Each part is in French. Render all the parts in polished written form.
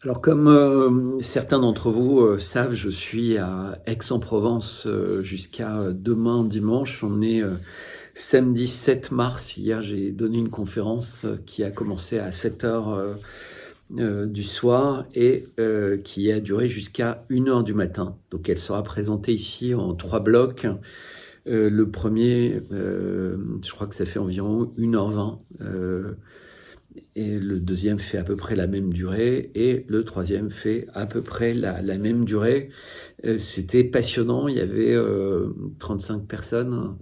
Alors comme certains d'entre vous savent, je suis à Aix-en-Provence jusqu'à demain dimanche. On est samedi 7 mars. Hier, j'ai donné une conférence qui a commencé à 7 heures du soir et qui a duré jusqu'à 1 heure du matin. Donc elle sera présentée ici en 3 blocs. Le premier, je crois que ça fait environ 1h20. Et le deuxième fait à peu près la même durée, et le troisième fait à peu près la même durée. C'était passionnant, il y avait 35 personnes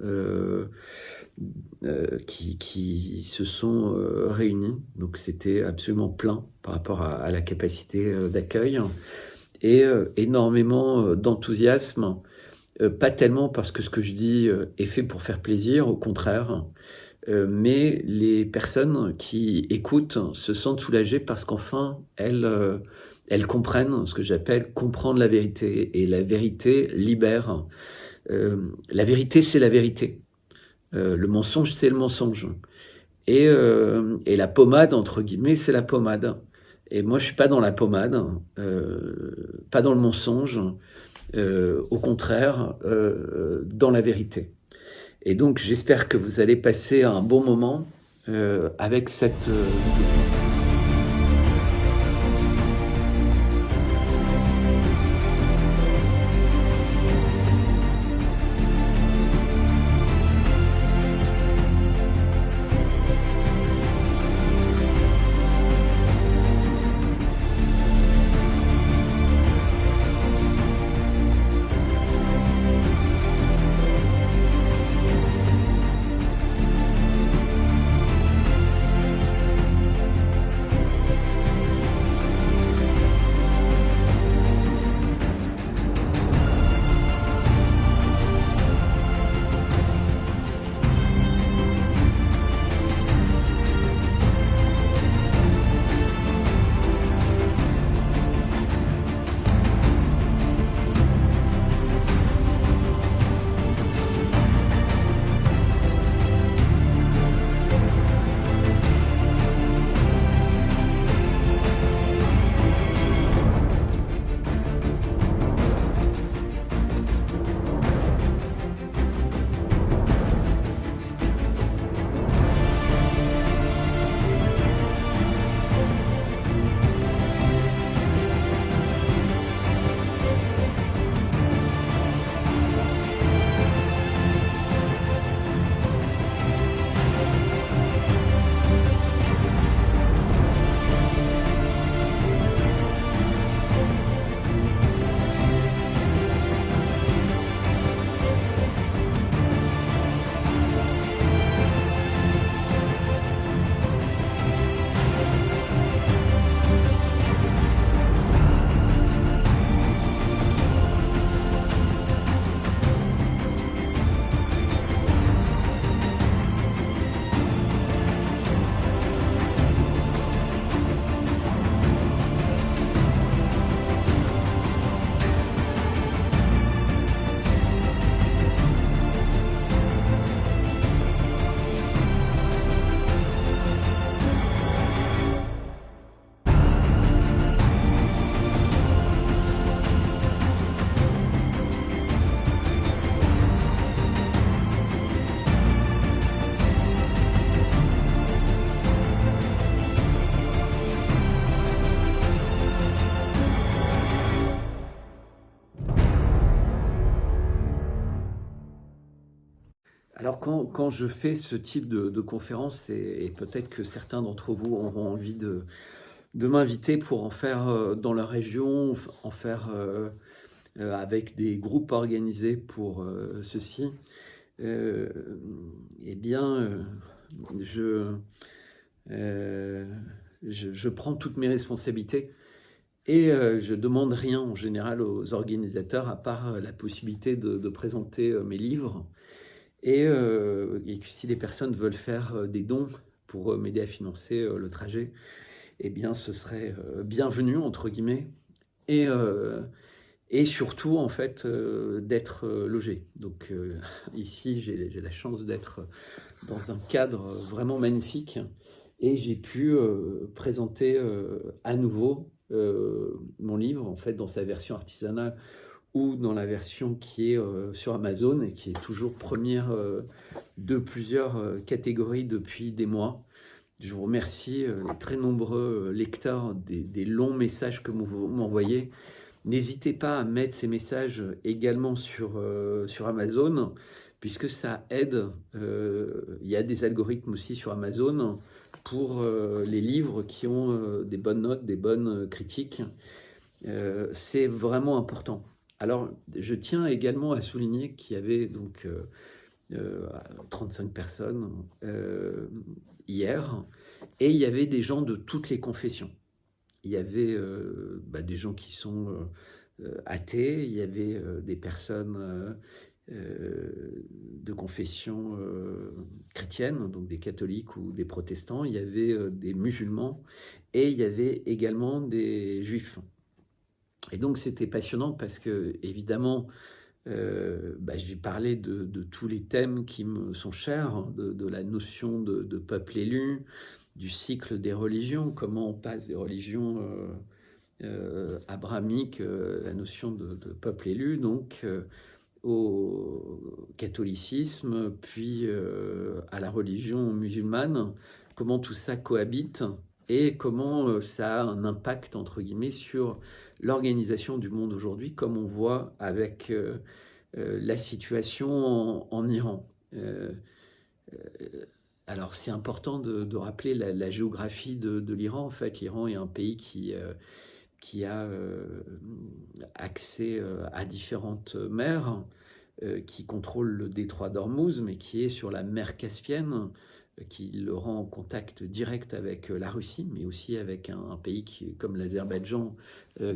qui se sont réunies, donc c'était absolument plein par rapport à la capacité d'accueil, et énormément d'enthousiasme, pas tellement parce que ce que je dis est fait pour faire plaisir, au contraire, mais les personnes qui écoutent se sentent soulagées parce qu'enfin, elles comprennent ce que j'appelle comprendre la vérité. Et la vérité libère. La vérité, c'est la vérité. Le mensonge, c'est le mensonge. Et la pommade, entre guillemets, c'est la pommade. Et moi, je suis pas dans la pommade, pas dans le mensonge, au contraire, dans la vérité. Et donc, j'espère que vous allez passer un bon moment avec cette... Alors quand je fais ce type de conférence, et peut-être que certains d'entre vous auront envie de m'inviter pour en faire dans leur région, en faire avec des groupes organisés pour ceci, euh, eh bien, je, euh, je prends toutes mes responsabilités et je demande rien en général aux organisateurs à part la possibilité de présenter mes livres. Et que si les personnes veulent faire des dons pour m'aider à financer le trajet, eh bien ce serait bienvenu entre guillemets. Et, euh, et surtout en fait d'être logé. Donc ici j'ai la chance d'être dans un cadre vraiment magnifique et j'ai pu présenter à nouveau mon livre, en fait, dans sa version artisanale ou dans la version qui est sur Amazon et qui est toujours première de plusieurs catégories depuis des mois. Je vous remercie les très nombreux lecteurs des longs messages que vous m'envoyez. N'hésitez pas à mettre ces messages également sur Amazon, puisque ça aide. Il y a des algorithmes aussi sur Amazon pour les livres qui ont des bonnes notes, des bonnes critiques. C'est vraiment important. Alors, je tiens également à souligner qu'il y avait donc 35 personnes hier, et il y avait des gens de toutes les confessions. Il y avait des gens qui sont athées, il y avait des personnes de confession chrétienne, donc des catholiques ou des protestants, il y avait des musulmans, et il y avait également des juifs. Et donc c'était passionnant parce que, évidemment, je vais parler de tous les thèmes qui me sont chers, hein, de la notion de peuple élu, du cycle des religions, comment on passe des religions abrahamiques, la notion de peuple élu, donc au catholicisme, puis à la religion musulmane, comment tout ça cohabite et comment ça a un impact, entre guillemets, sur l'organisation du monde aujourd'hui, comme on voit avec la situation en Iran. Alors c'est important de rappeler la géographie de l'Iran. En fait, l'Iran est un pays qui a accès à différentes mers, qui contrôle le détroit d'Ormuz, mais qui est sur la mer Caspienne, qui le rend en contact direct avec la Russie, mais aussi avec un pays comme l'Azerbaïdjan,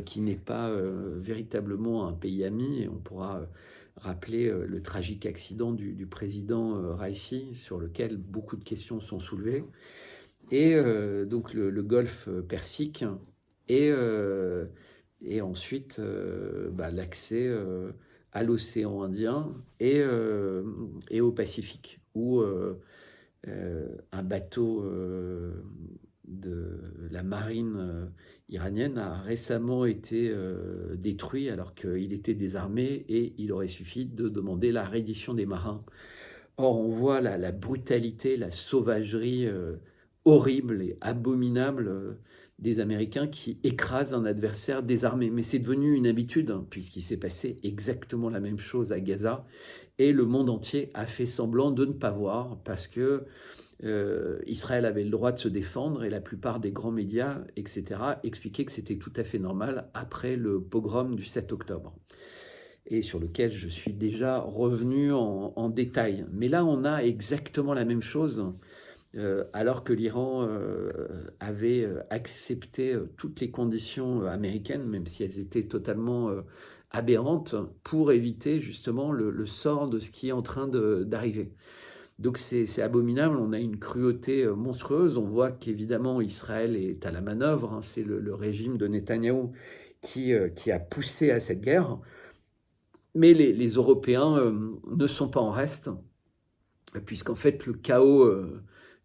qui n'est pas véritablement un pays ami. Et on pourra rappeler le tragique accident du président Raisi, sur lequel beaucoup de questions sont soulevées. Et donc le golfe Persique, et ensuite l'accès à l'océan Indien et au Pacifique, où un bateau de la marine iranienne a récemment été détruit alors qu'il était désarmé, et il aurait suffi de demander la reddition des marins. Or, on voit la brutalité, la sauvagerie horrible et abominable des Américains qui écrasent un adversaire désarmé. Mais c'est devenu une habitude, hein, puisqu'il s'est passé exactement la même chose à Gaza, et le monde entier a fait semblant de ne pas voir, parce que Israël avait le droit de se défendre, et la plupart des grands médias, etc., expliquaient que c'était tout à fait normal après le pogrom du 7 octobre, et sur lequel je suis déjà revenu en détail. Mais là, on a exactement la même chose, alors que l'Iran avait accepté toutes les conditions américaines, même si elles étaient totalement aberrantes, pour éviter justement le sort de ce qui est en train d'arriver. Donc c'est abominable, on a une cruauté monstrueuse. On voit qu'évidemment Israël est à la manœuvre, hein. C'est le régime de Netanyahou qui a poussé à cette guerre. Mais les Européens ne sont pas en reste, puisqu'en fait le chaos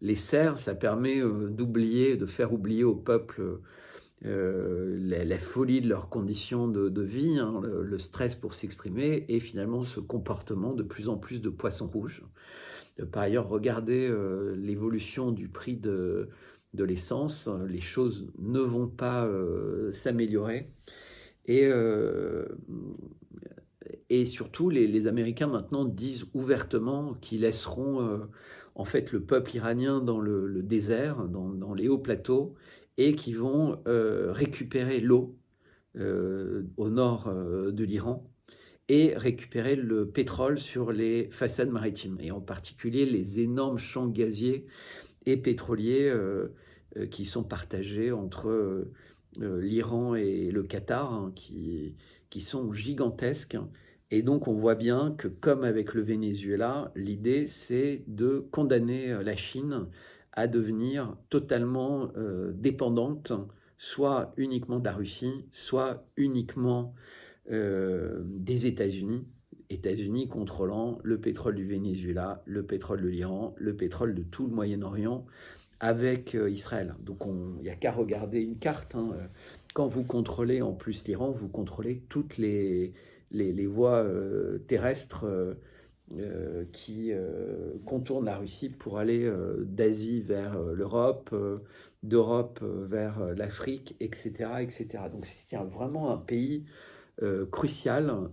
les sert. Ça permet d'oublier, de faire oublier au peuple la folie de leurs conditions de vie, hein, le stress pour s'exprimer, et finalement ce comportement de plus en plus de poissons rouges. Par ailleurs, regardez l'évolution du prix de l'essence. Les choses ne vont pas s'améliorer. Et surtout, les Américains maintenant disent ouvertement qu'ils laisseront en fait le peuple iranien dans le désert, dans les hauts plateaux, et qui vont récupérer l'eau au nord de l'Iran, et récupérer le pétrole sur les façades maritimes, et en particulier les énormes champs gaziers et pétroliers qui sont partagés entre l'Iran et le Qatar, hein, qui sont gigantesques. Et donc on voit bien que, comme avec le Venezuela, l'idée c'est de condamner la Chine à devenir totalement dépendante, soit uniquement de la Russie, soit uniquement des États-Unis contrôlant le pétrole du Venezuela, le pétrole de l'Iran, le pétrole de tout le Moyen-Orient, avec Israël. Donc il n'y a qu'à regarder une carte, hein. quand vous contrôlez en plus l'Iran, vous contrôlez toutes les voies terrestres qui contournent la Russie pour aller d'Asie vers l'Europe, d'Europe vers l'Afrique, etc., etc. Donc c'est vraiment un pays crucial,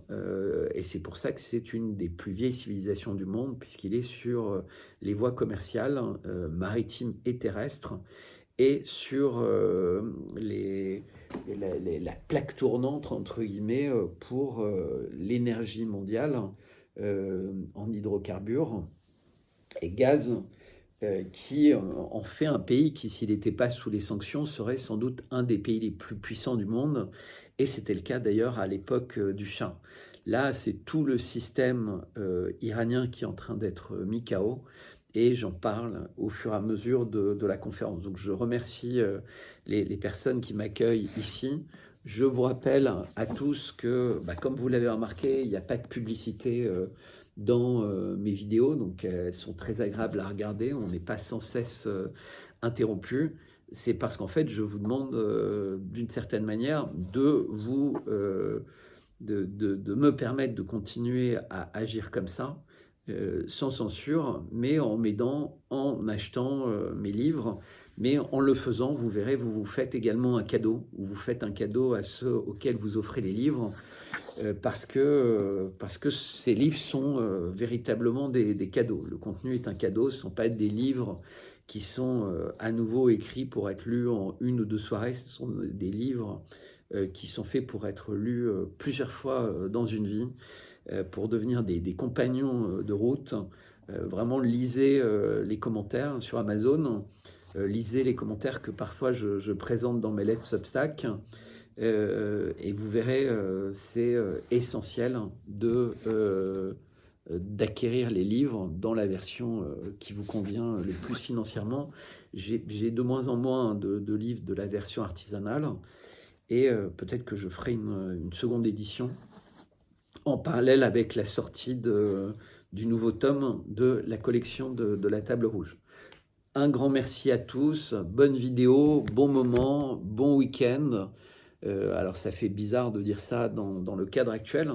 et c'est pour ça que c'est une des plus vieilles civilisations du monde, puisqu'il est sur les voies commerciales, maritimes et terrestres, et sur la plaque tournante, entre guillemets, pour l'énergie mondiale en hydrocarbures et gaz, qui en fait un pays qui, s'il n'était pas sous les sanctions, serait sans doute un des pays les plus puissants du monde. Et c'était le cas d'ailleurs à l'époque du Shah. Là, c'est tout le système iranien qui est en train d'être mis KO. Et j'en parle au fur et à mesure de la conférence. Donc je remercie les personnes qui m'accueillent ici. Je vous rappelle à tous que, comme vous l'avez remarqué, il n'y a pas de publicité dans mes vidéos, donc elles sont très agréables à regarder, on n'est pas sans cesse interrompu. C'est parce qu'en fait, je vous demande d'une certaine manière de me permettre de continuer à agir comme ça, sans censure, mais en m'aidant, en achetant mes livres. Mais en le faisant, vous verrez, vous vous faites également un cadeau, ou vous faites un cadeau à ceux auxquels vous offrez les livres, parce que ces livres sont véritablement des cadeaux. Le contenu est un cadeau, ce ne sont pas des livres qui sont à nouveau écrits pour être lus en une ou deux soirées, ce sont des livres qui sont faits pour être lus plusieurs fois dans une vie, pour devenir des compagnons de route. Vraiment, lisez les commentaires sur Amazon, lisez les commentaires que parfois je présente dans mes lettres Substack, et vous verrez, c'est essentiel d'acquérir les livres dans la version qui vous convient le plus financièrement. J'ai de moins en moins de livres de la version artisanale, et peut-être que je ferai une seconde édition en parallèle avec la sortie du nouveau tome de la collection de la Table Rouge. Un grand merci à tous, bonne vidéo, bon moment, bon week-end. Alors ça fait bizarre de dire ça dans le cadre actuel,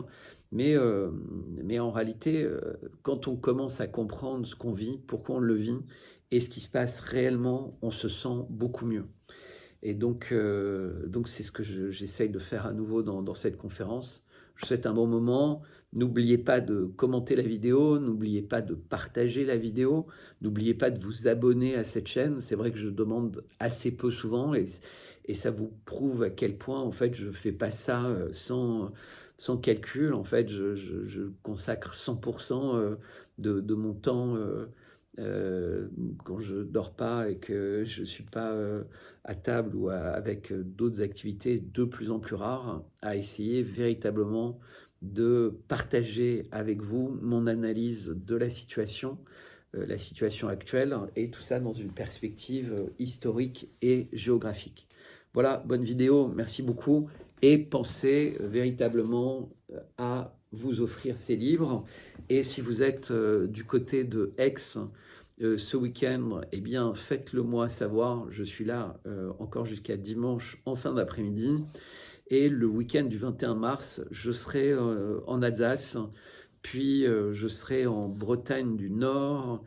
mais en réalité, quand on commence à comprendre ce qu'on vit, pourquoi on le vit, et ce qui se passe réellement, on se sent beaucoup mieux. Et donc c'est ce que j'essaye de faire à nouveau dans cette conférence. Je vous souhaite un bon moment. N'oubliez pas de commenter la vidéo, n'oubliez pas de partager la vidéo, n'oubliez pas de vous abonner à cette chaîne. C'est vrai que je demande assez peu souvent, et ça vous prouve à quel point, en fait, je ne fais pas ça sans calcul. En fait, je consacre 100% de mon temps quand je ne dors pas et que je ne suis pas à table ou avec d'autres activités de plus en plus rares, à essayer véritablement de partager avec vous mon analyse de la situation actuelle, et tout ça dans une perspective historique et géographique. Voilà, bonne vidéo, merci beaucoup, et pensez véritablement à vous offrir ces livres. Et si vous êtes du côté de Aix ce week-end, eh bien faites-le moi savoir, je suis là encore jusqu'à dimanche en fin d'après-midi. Et le week-end du 21 mars, je serai en Alsace, puis je serai en Bretagne du Nord,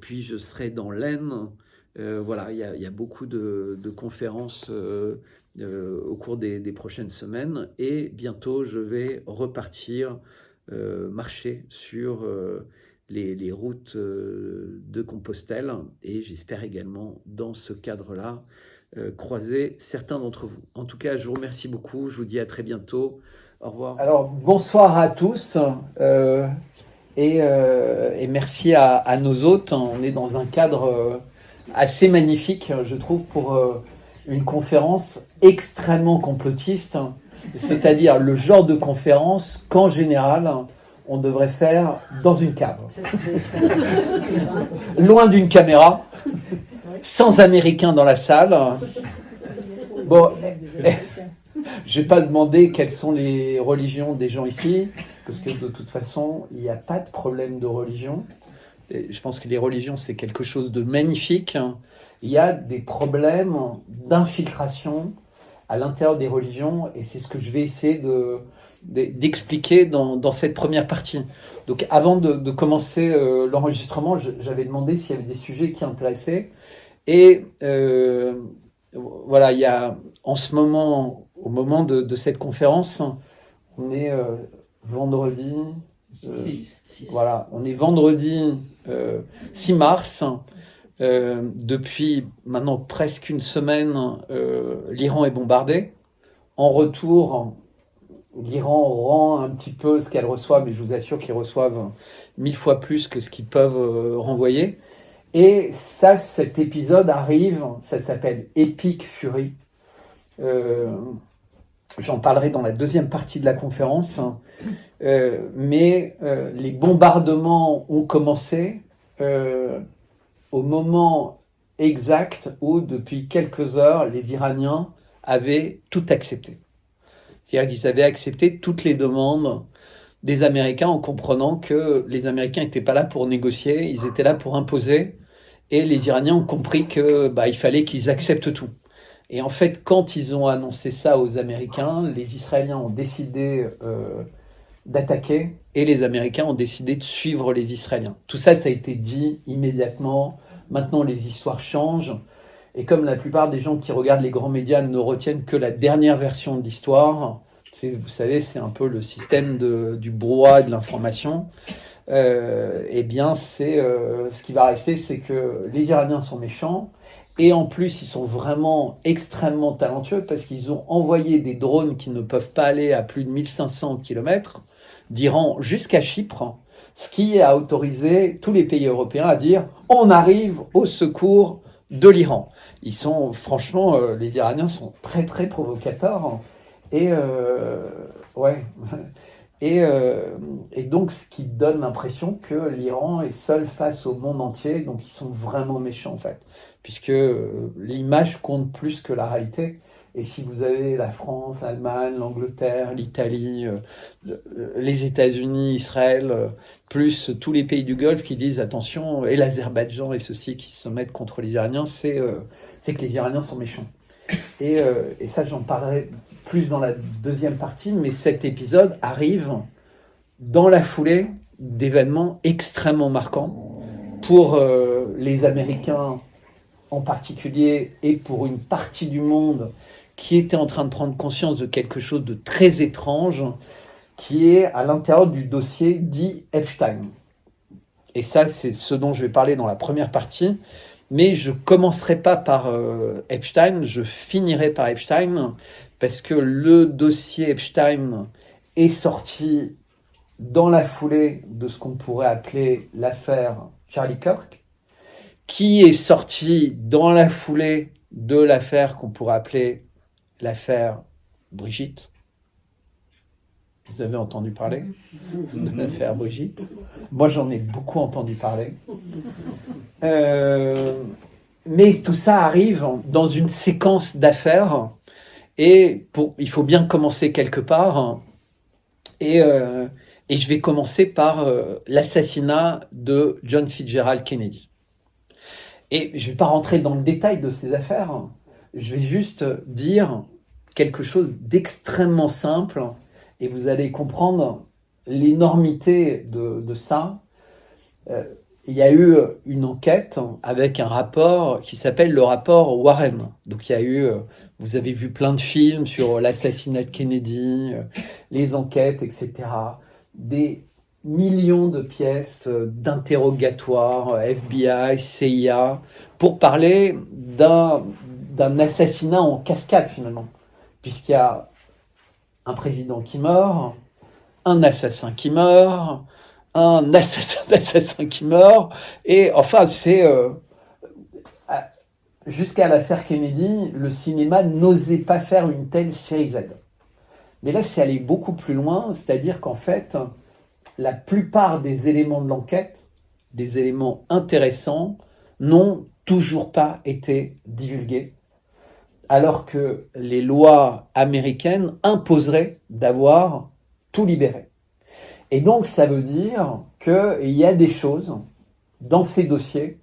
puis je serai dans l'Aisne. Voilà, il y a beaucoup de conférences au cours des prochaines semaines. Et bientôt, je vais repartir marcher sur les routes de Compostelle. Et j'espère également, dans ce cadre-là, croiser certains d'entre vous. En tout cas, je vous remercie beaucoup. Je vous dis à très bientôt. Au revoir. Alors, bonsoir à tous et merci à nos hôtes. On est dans un cadre assez magnifique, je trouve, pour une conférence extrêmement complotiste, c'est-à-dire le genre de conférence qu'en général, on devrait faire dans une cave, loin d'une caméra, sans Américains dans la salle. Bon, je ne vais pas demander quelles sont les religions des gens ici, parce que de toute façon, il n'y a pas de problème de religion. Et je pense que les religions, c'est quelque chose de magnifique. Il y a des problèmes d'infiltration à l'intérieur des religions, et c'est ce que je vais essayer d'expliquer dans cette première partie. Donc avant de commencer l'enregistrement, j'avais demandé s'il y avait des sujets qui intéressaient, et voilà, il y a en ce moment, au moment de cette conférence, on est vendredi, voilà, on est vendredi 6 mars. Depuis maintenant presque une semaine, l'Iran est bombardé. En retour, l'Iran rend un petit peu ce qu'elle reçoit, mais je vous assure qu'ils reçoivent 1000 fois plus que ce qu'ils peuvent renvoyer. Et ça, cet épisode arrive, ça s'appelle Epic Fury. J'en parlerai dans la deuxième partie de la conférence. Mais les bombardements ont commencé au moment exact où, depuis quelques heures, les Iraniens avaient tout accepté. C'est-à-dire qu'ils avaient accepté toutes les demandes des Américains en comprenant que les Américains n'étaient pas là pour négocier, ils étaient là pour imposer. Et les Iraniens ont compris que il fallait qu'ils acceptent tout. Et en fait, quand ils ont annoncé ça aux Américains, les Israéliens ont décidé d'attaquer et les Américains ont décidé de suivre les Israéliens. Tout ça, ça a été dit immédiatement. Maintenant, les histoires changent. Et comme la plupart des gens qui regardent les grands médias ne retiennent que la dernière version de l'histoire, vous savez, c'est un peu le système du brouhaha de l'information. Eh bien, ce qui va rester, c'est que les Iraniens sont méchants. Et en plus, ils sont vraiment extrêmement talentueux parce qu'ils ont envoyé des drones qui ne peuvent pas aller à plus de 1500 km d'Iran jusqu'à Chypre, ce qui a autorisé tous les pays européens à dire « on arrive au secours de l'Iran ». Ils sont, franchement, les Iraniens sont très très provocateurs. Et ouais. Et donc, ce qui donne l'impression que l'Iran est seul face au monde entier. Donc, ils sont vraiment méchants, en fait, puisque l'image compte plus que la réalité. Et si vous avez la France, l'Allemagne, l'Angleterre, l'Italie, les États-Unis, Israël, plus tous les pays du Golfe qui disent attention, et l'Azerbaïdjan et ceux-ci qui se mettent contre les Iraniens, c'est que les Iraniens sont méchants. Et ça, j'en parlerai plus dans la deuxième partie, mais cet épisode arrive dans la foulée d'événements extrêmement marquants pour les Américains en particulier et pour une partie du monde qui était en train de prendre conscience de quelque chose de très étrange qui est à l'intérieur du dossier dit Epstein. Et ça, c'est ce dont je vais parler dans la première partie. Mais je ne commencerai pas par Epstein, je finirai par Epstein, parce que le dossier Epstein est sorti dans la foulée de ce qu'on pourrait appeler l'affaire Charlie Kirk, qui est sorti dans la foulée de l'affaire qu'on pourrait appeler l'affaire Brigitte. Vous avez entendu parler de l'affaire Brigitte? Moi, j'en ai beaucoup entendu parler. Mais tout ça arrive dans une séquence d'affaires et il faut bien commencer quelque part. Et je vais commencer par l'assassinat de John Fitzgerald Kennedy. Et je ne vais pas rentrer dans le détail de ces affaires. Je vais juste dire quelque chose d'extrêmement simple et vous allez comprendre l'énormité de ça. Il y a eu une enquête avec un rapport qui s'appelle le rapport Warren. Donc il y a eu, vous avez vu plein de films sur l'assassinat de Kennedy, les enquêtes, etc. Des millions de pièces d'interrogatoires, FBI, CIA, pour parler d'un assassinat en cascade finalement. Puisqu'il y a un président qui meurt, un assassin qui meurt, un assassin qui meurt, et enfin c'est jusqu'à l'affaire Kennedy, le cinéma n'osait pas faire une telle série Z. Mais là, c'est allé beaucoup plus loin, c'est-à-dire qu'en fait, la plupart des éléments de l'enquête, des éléments intéressants, n'ont toujours pas été divulgués, alors que les lois américaines imposeraient d'avoir tout libéré. Et donc, ça veut dire qu'il y a des choses dans ces dossiers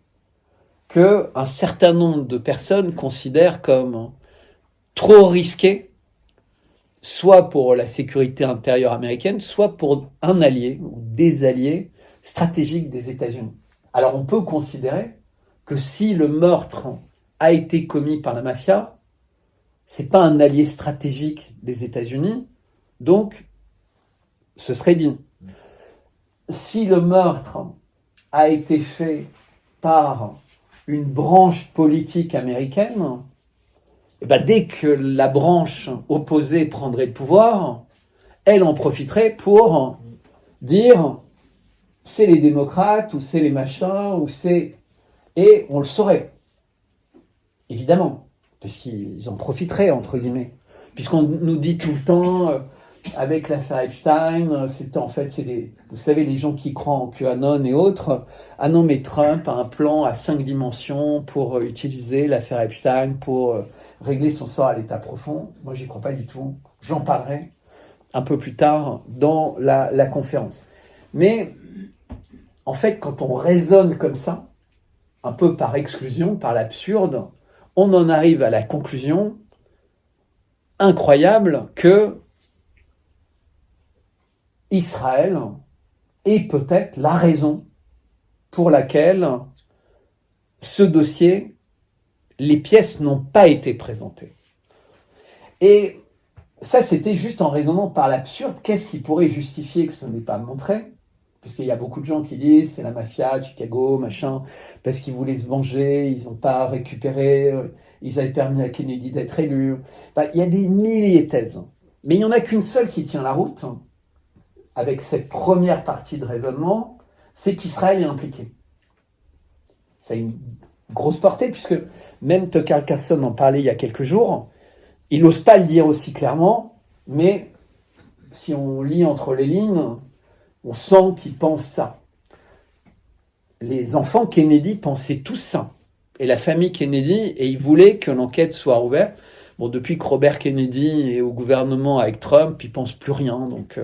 qu'un certain nombre de personnes considèrent comme trop risqué, soit pour la sécurité intérieure américaine, soit pour un allié ou des alliés stratégiques des États-Unis. Alors on peut considérer que si le meurtre a été commis par la mafia, c'est pas un allié stratégique des États-Unis, donc ce serait dit. Si le meurtre a été fait par une branche politique américaine, et ben dès que la branche opposée prendrait le pouvoir, elle en profiterait pour dire c'est les démocrates ou c'est les machins ou c'est... Et on le saurait, évidemment, parce qu'ils en profiteraient, entre guillemets. Puisqu'on nous dit tout le temps, avec l'affaire Epstein, c'était en fait, vous savez, les gens qui croient en QAnon et autres, ah non, mais Trump a un plan à 5 dimensions pour utiliser l'affaire Epstein pour régler son sort à l'état profond. Moi, j'y crois pas du tout. J'en parlerai un peu plus tard dans la conférence. Mais, en fait, quand on raisonne comme ça, un peu par exclusion, par l'absurde, on en arrive à la conclusion incroyable que Israël est peut-être la raison pour laquelle ce dossier, les pièces n'ont pas été présentées. Et ça, c'était juste en raisonnant par l'absurde. Qu'est-ce qui pourrait justifier que ce n'est pas montré ? Parce qu'il y a beaucoup de gens qui disent c'est la mafia, Chicago, machin, parce qu'ils voulaient se venger, ils n'ont pas récupéré, ils avaient permis à Kennedy d'être élu. Enfin, il y a des milliers de thèses. Mais il n'y en a qu'une seule qui tient la route, avec cette première partie de raisonnement, c'est qu'Israël est impliqué. Ça a une grosse portée, puisque même Tucker Carlson en parlait il y a quelques jours, il n'ose pas le dire aussi clairement, mais si on lit entre les lignes, on sent qu'il pense ça. Les enfants Kennedy pensaient tous ça. Et la famille Kennedy, et ils voulaient que l'enquête soit ouverte. Bon, depuis que Robert Kennedy est au gouvernement avec Trump, ils ne pensent plus rien, donc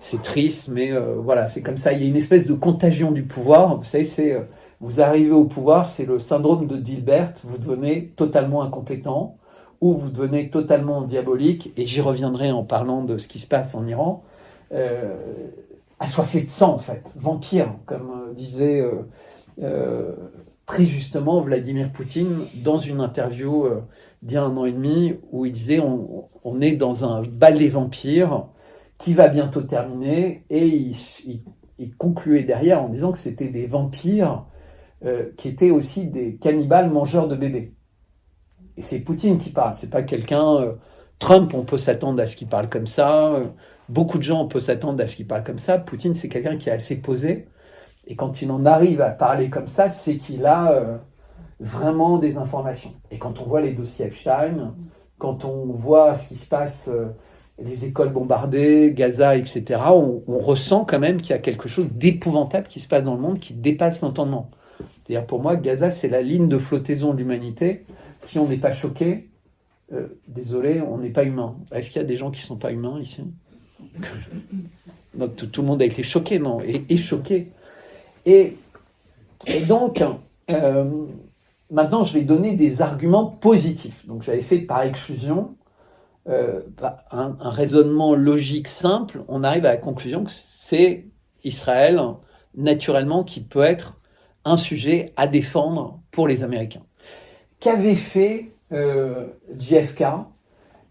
c'est triste, mais voilà, c'est comme ça. Il y a une espèce de contagion du pouvoir. Vous savez, vous arrivez au pouvoir, c'est le syndrome de Dilbert, vous devenez totalement incompétent, ou vous devenez totalement diabolique, et j'y reviendrai en parlant de ce qui se passe en Iran, assoiffé de sang, en fait, vampire, comme disait très justement Vladimir Poutine dans une interview d'il y a 1 an et demi, où il disait on est dans un bal des vampires qui va bientôt terminer, et il concluait derrière en disant que c'était des vampires qui étaient aussi des cannibales mangeurs de bébés. Et c'est Poutine qui parle, c'est pas quelqu'un... Trump, on peut s'attendre à ce qu'il parle comme ça, beaucoup de gens, on peut s'attendre à ce qu'il parle comme ça. Poutine, c'est quelqu'un qui est assez posé, et quand il en arrive à parler comme ça, c'est qu'il a vraiment des informations. Et quand on voit les dossiers Epstein, quand on voit ce qui se passe, les écoles bombardées, Gaza, etc., on ressent quand même qu'il y a quelque chose d'épouvantable qui se passe dans le monde, qui dépasse l'entendement. C'est-à-dire, pour moi, Gaza, c'est la ligne de flottaison de l'humanité. Si on n'est pas choqué, désolé, on n'est pas humain. Est-ce qu'il y a des gens qui ne sont pas humains ici ? Donc, tout le monde a été choqué, non ? Et choqué. Et donc, maintenant, je vais donner des arguments positifs. Donc, j'avais fait par exclusion un raisonnement logique simple. On arrive à la conclusion que c'est Israël, naturellement, qui peut être un sujet à défendre pour les Américains. Qu'avait fait JFK ?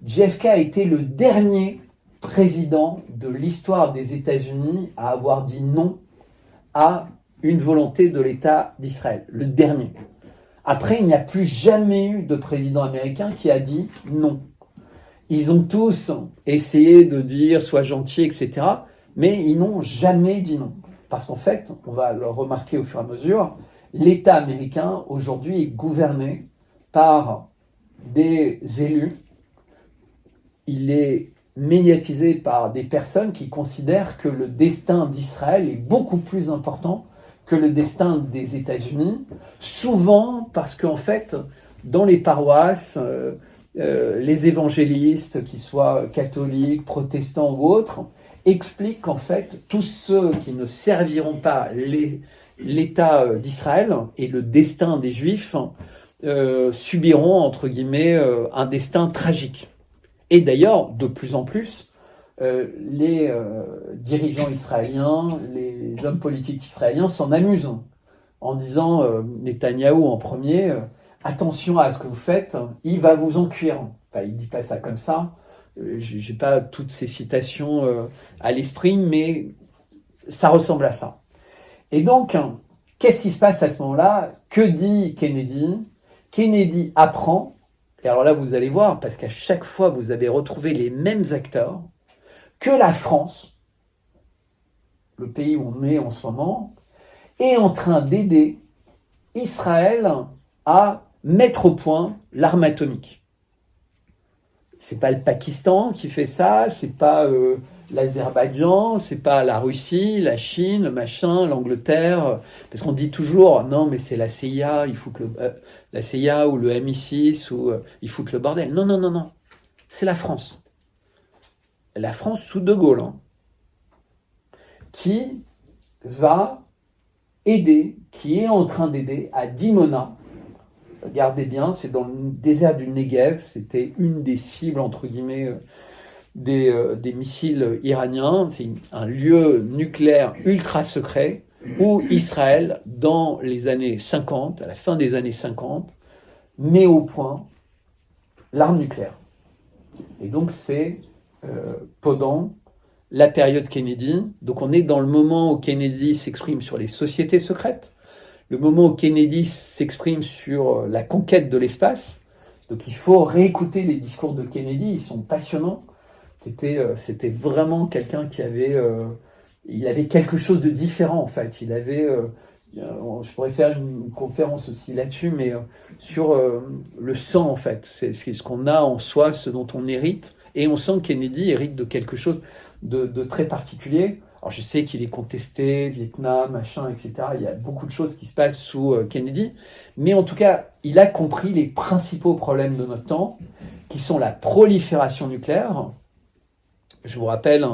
JFK a été le dernier président de l'histoire des États-Unis à avoir dit non à une volonté de l'État d'Israël. Le dernier. Après, il n'y a plus jamais eu de président américain qui a dit non. Ils ont tous essayé de dire « sois gentil », etc. Mais ils n'ont jamais dit non. Parce qu'en fait, on va le remarquer au fur et à mesure, l'État américain, aujourd'hui, est gouverné par des élus. Il est médiatisé par des personnes qui considèrent que le destin d'Israël est beaucoup plus important que le destin des États-Unis, souvent parce qu'en fait, dans les paroisses, les évangélistes, qu'ils soient catholiques, protestants ou autres, expliquent qu'en fait, tous ceux qui ne serviront pas l'État d'Israël et le destin des Juifs subiront, entre guillemets, un destin tragique. Et d'ailleurs, de plus en plus, les dirigeants israéliens, les hommes politiques israéliens s'en amusent en disant, Netanyahou en premier, attention à ce que vous faites, il va vous en cuire. Enfin, il dit pas ça comme ça. J'ai pas toutes ces citations à l'esprit, mais ça ressemble à ça. Et donc, qu'est-ce qui se passe à ce moment-là? Que dit Kennedy? Kennedy apprend, et alors là vous allez voir, parce qu'à chaque fois vous avez retrouvé les mêmes acteurs, que la France, le pays où on est en ce moment, est en train d'aider Israël à mettre au point l'arme atomique. C'est pas le Pakistan qui fait ça, c'est pas l'Azerbaïdjan, c'est pas la Russie, la Chine, le machin, l'Angleterre, parce qu'on dit toujours non mais c'est la CIA, il faut que la CIA ou le MI6 ou ils foutent le bordel. Non non non non, c'est la France. La France sous De Gaulle, hein, qui va aider, qui est en train d'aider à Dimona. Regardez bien, c'est dans le désert du Negev, c'était une des cibles, entre guillemets, des missiles iraniens. C'est un lieu nucléaire ultra secret où Israël, dans les années 50, à la fin des années 50, met au point l'arme nucléaire. Et donc c'est pendant la période Kennedy, donc on est dans le moment où Kennedy s'exprime sur les sociétés secrètes, le moment où Kennedy s'exprime sur la conquête de l'espace. Donc il faut réécouter les discours de Kennedy, ils sont passionnants. C'était vraiment quelqu'un qui avait... il avait quelque chose de différent en fait. Il avait... je pourrais faire une conférence aussi là-dessus, mais sur le sang en fait. C'est ce qu'on a en soi, ce dont on hérite. Et on sent que Kennedy hérite de quelque chose de très particulier. Alors je sais qu'il est contesté, Vietnam, machin, etc. Il y a beaucoup de choses qui se passent sous Kennedy. Mais en tout cas, il a compris les principaux problèmes de notre temps, qui sont la prolifération nucléaire. Je vous rappelle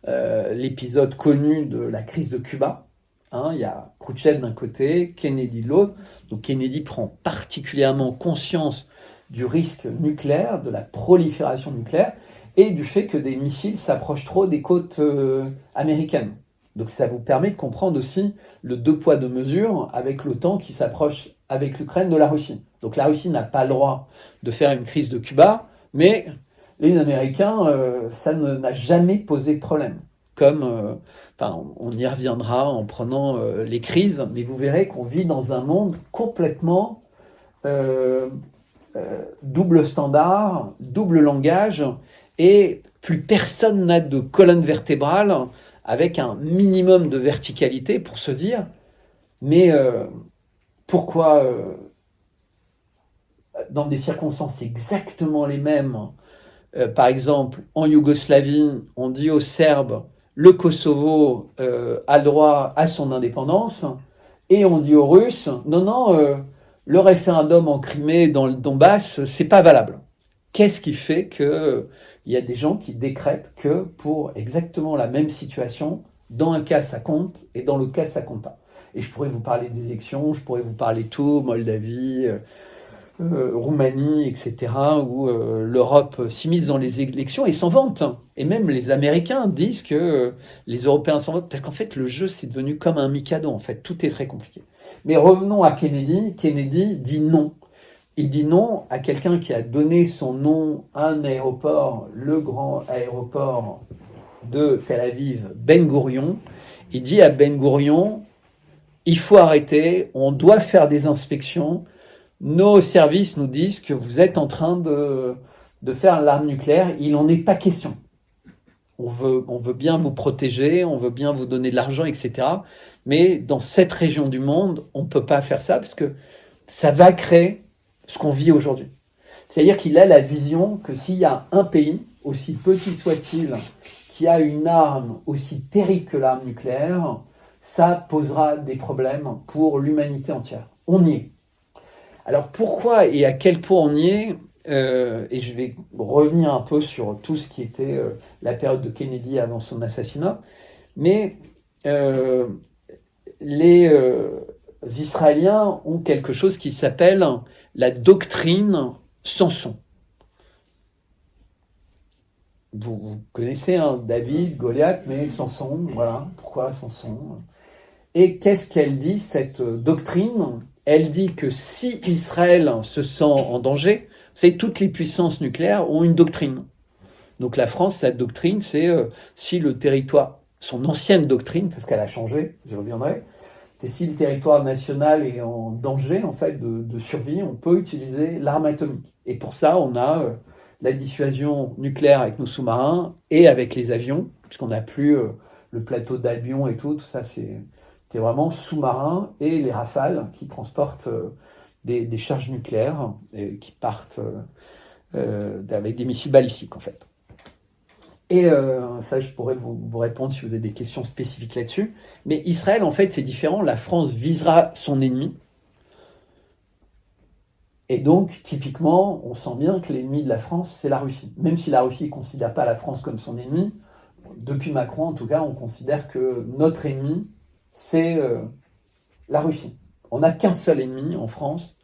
l'épisode connu de la crise de Cuba. Il y a Khrouchtchev d'un côté, Kennedy de l'autre. Donc Kennedy prend particulièrement conscience du risque nucléaire, de la prolifération nucléaire, et du fait que des missiles s'approchent trop des côtes américaines. Donc ça vous permet de comprendre aussi le deux poids deux mesures avec l'OTAN qui s'approche avec l'Ukraine de la Russie. Donc la Russie n'a pas le droit de faire une crise de Cuba, mais les Américains, ça n'a jamais posé de problème. Comme, on y reviendra en prenant les crises, mais vous verrez qu'on vit dans un monde complètement double standard, double langage, et plus personne n'a de colonne vertébrale avec un minimum de verticalité pour se dire mais pourquoi dans des circonstances exactement les mêmes, par exemple en Yougoslavie on dit aux Serbes le Kosovo a le droit à son indépendance, et on dit aux Russes non, le référendum en Crimée dans le Donbass c'est pas valable. Qu'est-ce qui fait que il y a des gens qui décrètent que pour exactement la même situation, dans un cas ça compte et dans le cas ça compte pas. Et je pourrais vous parler des élections, je pourrais vous parler tout, Moldavie, Roumanie, etc., où l'Europe s'immisce dans les élections et s'en vante. Et même les Américains disent que les Européens s'en vantent, parce qu'en fait le jeu c'est devenu comme un Mikado, en fait, tout est très compliqué. Mais revenons à Kennedy. Kennedy dit non. Il dit non à quelqu'un qui a donné son nom à un aéroport, le grand aéroport de Tel Aviv, Ben Gourion. Il dit à Ben Gourion, il faut arrêter, on doit faire des inspections. Nos services nous disent que vous êtes en train de faire l'arme nucléaire. Il n'en est pas question. On veut bien vous protéger, on veut bien vous donner de l'argent, etc. Mais dans cette région du monde, on ne peut pas faire ça parce que ça va créer ce qu'on vit aujourd'hui. C'est-à-dire qu'il a la vision que s'il y a un pays, aussi petit soit-il, qui a une arme aussi terrible que l'arme nucléaire, ça posera des problèmes pour l'humanité entière. On y est. Alors pourquoi et à quel point on y est, et je vais revenir un peu sur tout ce qui était la période de Kennedy avant son assassinat, mais Israéliens ont quelque chose qui s'appelle la doctrine Samson. Vous connaissez David, Goliath, mais Samson, voilà. Pourquoi Samson? Et qu'est-ce qu'elle dit, cette doctrine? Elle dit que si Israël se sent en danger, vous savez, toutes les puissances nucléaires ont une doctrine. Donc la France, sa doctrine, c'est si le territoire, son ancienne doctrine, parce qu'elle a changé, j'y reviendrai, c'est si le territoire national est en danger, en fait, de survie, on peut utiliser l'arme atomique. Et pour ça, on a la dissuasion nucléaire avec nos sous-marins et avec les avions, puisqu'on n'a plus le plateau d'Albion et tout ça, c'est vraiment sous-marin et les Rafales qui transportent des charges nucléaires qui partent avec des missiles balistiques, en fait. Et ça, je pourrais vous répondre si vous avez des questions spécifiques là-dessus. Mais Israël, en fait, c'est différent. La France visera son ennemi. Et donc, typiquement, on sent bien que l'ennemi de la France, c'est la Russie. Même si la Russie ne considère pas la France comme son ennemi, depuis Macron, en tout cas, on considère que notre ennemi, c'est la Russie. On n'a qu'un seul ennemi en France,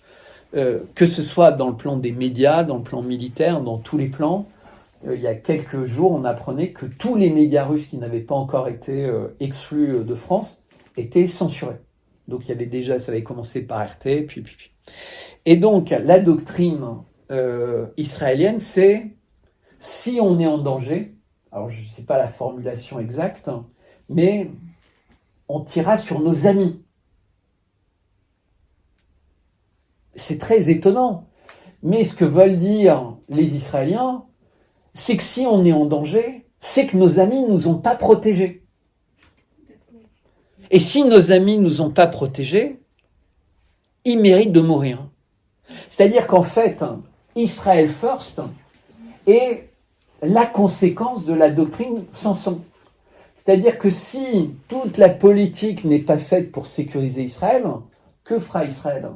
que ce soit dans le plan des médias, dans le plan militaire, dans tous les plans. Il y a quelques jours, on apprenait que tous les médias russes qui n'avaient pas encore été exclus de France étaient censurés. Donc il y avait déjà, ça avait commencé par RT, puis. Et donc la doctrine israélienne, c'est si on est en danger, alors je ne sais pas la formulation exacte, mais on tirera sur nos amis. C'est très étonnant. Mais ce que veulent dire les Israéliens, c'est que si on est en danger, c'est que nos amis ne nous ont pas protégés. Et si nos amis ne nous ont pas protégés, ils méritent de mourir. C'est-à-dire qu'en fait, Israel First est la conséquence de la doctrine Samson. C'est-à-dire que si toute la politique n'est pas faite pour sécuriser Israël, que fera Israël?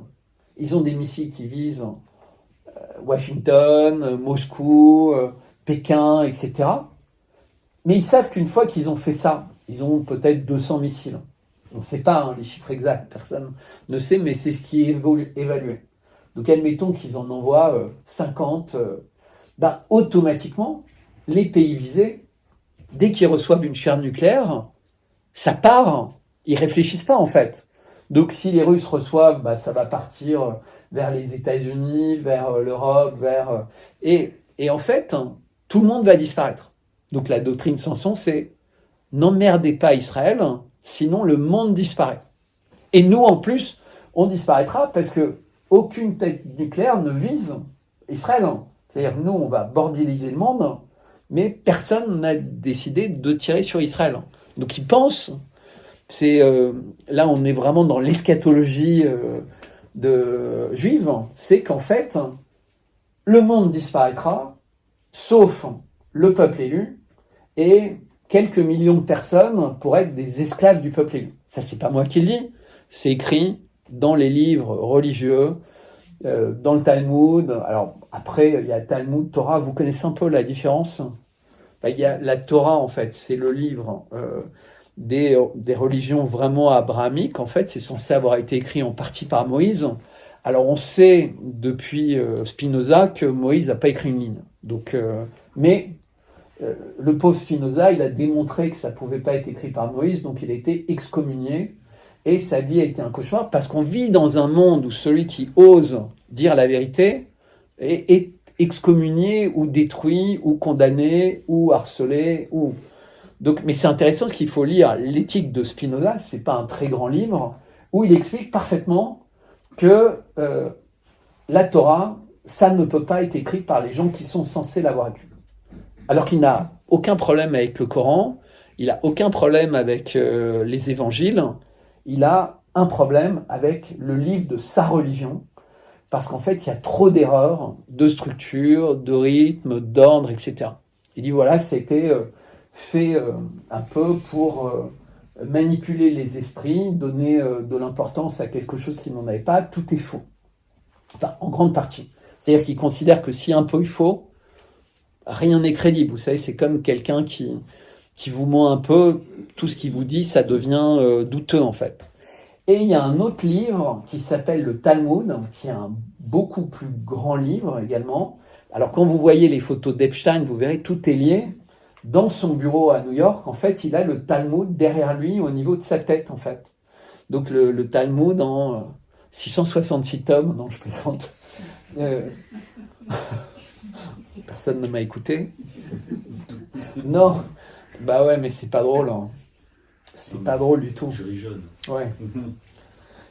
Ils ont des missiles qui visent Washington, Moscou, Pékin, etc. Mais ils savent qu'une fois qu'ils ont fait ça, ils ont peut-être 200 missiles. On ne sait pas les chiffres exacts, personne ne sait, mais c'est ce qui est évalué. Donc admettons qu'ils en envoient 50, automatiquement, les pays visés, dès qu'ils reçoivent une chaire nucléaire, ça part, ils ne réfléchissent pas en fait. Donc si les Russes reçoivent, ça va partir vers les États-Unis, vers l'Europe, et en fait, tout le monde va disparaître. Donc la doctrine Samson, c'est n'emmerdez pas Israël, sinon le monde disparaît. Et nous, en plus, on disparaîtra parce que aucune tête nucléaire ne vise Israël. C'est-à-dire, nous, on va bordéliser le monde, mais personne n'a décidé de tirer sur Israël. Donc ils pensent, là on est vraiment dans l'eschatologie juive, c'est qu'en fait, le monde disparaîtra, sauf le peuple élu, et quelques millions de personnes pourraient être des esclaves du peuple élu. Ça, c'est pas moi qui le dis, c'est écrit dans les livres religieux, dans le Talmud. Alors après, il y a Talmud, Torah. Vous connaissez un peu la différence? Il y a la Torah, en fait, c'est le livre des religions vraiment abrahamiques. En fait, c'est censé avoir été écrit en partie par Moïse. Alors on sait depuis Spinoza que Moïse n'a pas écrit une ligne. Donc, mais le pauvre Spinoza, il a démontré que ça ne pouvait pas être écrit par Moïse, donc il a été excommunié. Et sa vie a été un cauchemar parce qu'on vit dans un monde où celui qui ose dire la vérité est excommunié ou détruit ou condamné ou harcelé. Donc, mais c'est intéressant parce qu'il faut lire l'éthique de Spinoza, c'est pas un très grand livre, où il explique parfaitement que la Torah, ça ne peut pas être écrit par les gens qui sont censés l'avoir écrit. Alors qu'il n'a aucun problème avec le Coran, il n'a aucun problème avec les évangiles, il a un problème avec le livre de sa religion, parce qu'en fait, il y a trop d'erreurs, de structure, de rythme, d'ordre, etc. Il dit, voilà, ça a été fait un peu pour manipuler les esprits, donner de l'importance à quelque chose qui n'en avait pas, tout est faux. Enfin, en grande partie. C'est-à-dire qu'il considère que si un peu il faut, rien n'est crédible. Vous savez, c'est comme quelqu'un qui vous ment un peu, tout ce qu'il vous dit, ça devient douteux en fait. Et il y a un autre livre qui s'appelle le Talmud, qui est un beaucoup plus grand livre également. Alors quand vous voyez les photos d'Epstein, vous verrez tout est lié. Dans son bureau à New York, en fait, il a le Talmud derrière lui au niveau de sa tête, en fait. Donc le Talmud en 666 tomes, non, je plaisante. Personne ne m'a écouté. Non, bah ouais, mais c'est pas drôle. Hein. C'est pas drôle du tout. Je ris jaune. Ouais.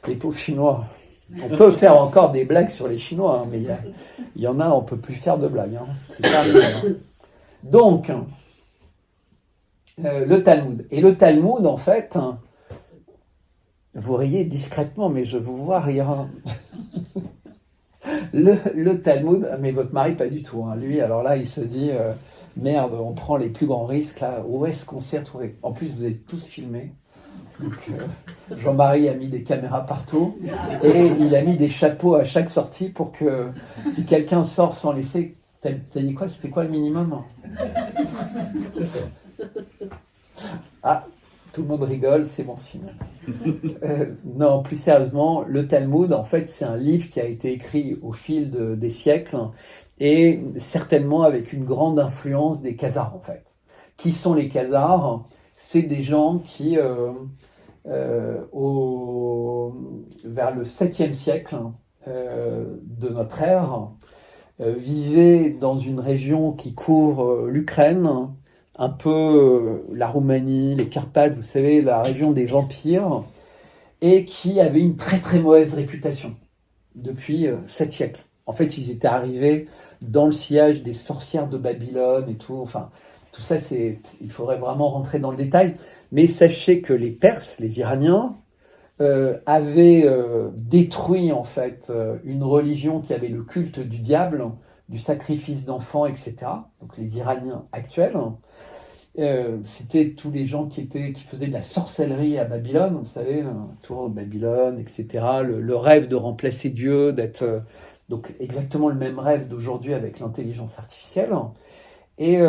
Les pauvres Chinois. On peut faire encore des blagues sur les Chinois, hein, mais il y en a, on peut plus faire de blagues. Hein. C'est terminé. Hein. Donc, le Talmud. Et le Talmud, en fait, vous riez discrètement, mais je vous vois rire. Hein. Le Talmud, mais votre mari pas du tout. Hein. Lui, alors là, il se dit, merde, on prend les plus grands risques là. Où est-ce qu'on s'est retrouvé? En plus, vous êtes tous filmés. Donc, Jean-Marie a mis des caméras partout et il a mis des chapeaux à chaque sortie pour que si quelqu'un sort sans laisser. T'as dit quoi? C'était quoi le minimum? Ah, tout le monde rigole, c'est bon signe. Non, plus sérieusement, le Talmud, en fait, c'est un livre qui a été écrit au fil des siècles et certainement avec une grande influence des Khazars, en fait. Qui sont les Khazars? C'est des gens qui, vers le 7e siècle de notre ère, vivaient dans une région qui couvre l'Ukraine, un peu la Roumanie, les Carpates, vous savez, la région des vampires, et qui avait une très très mauvaise réputation depuis 7 siècles. En fait, ils étaient arrivés dans le sillage des sorcières de Babylone et tout. Enfin, tout ça, il faudrait vraiment rentrer dans le détail. Mais sachez que les Perses, les Iraniens, avaient détruit en fait une religion qui avait le culte du diable, du sacrifice d'enfants, etc. Donc les Iraniens actuels. C'était tous les gens qui faisaient de la sorcellerie à Babylone, vous savez, la tour de Babylone, etc. Le rêve de remplacer Dieu, d'être donc exactement le même rêve d'aujourd'hui avec l'intelligence artificielle. Et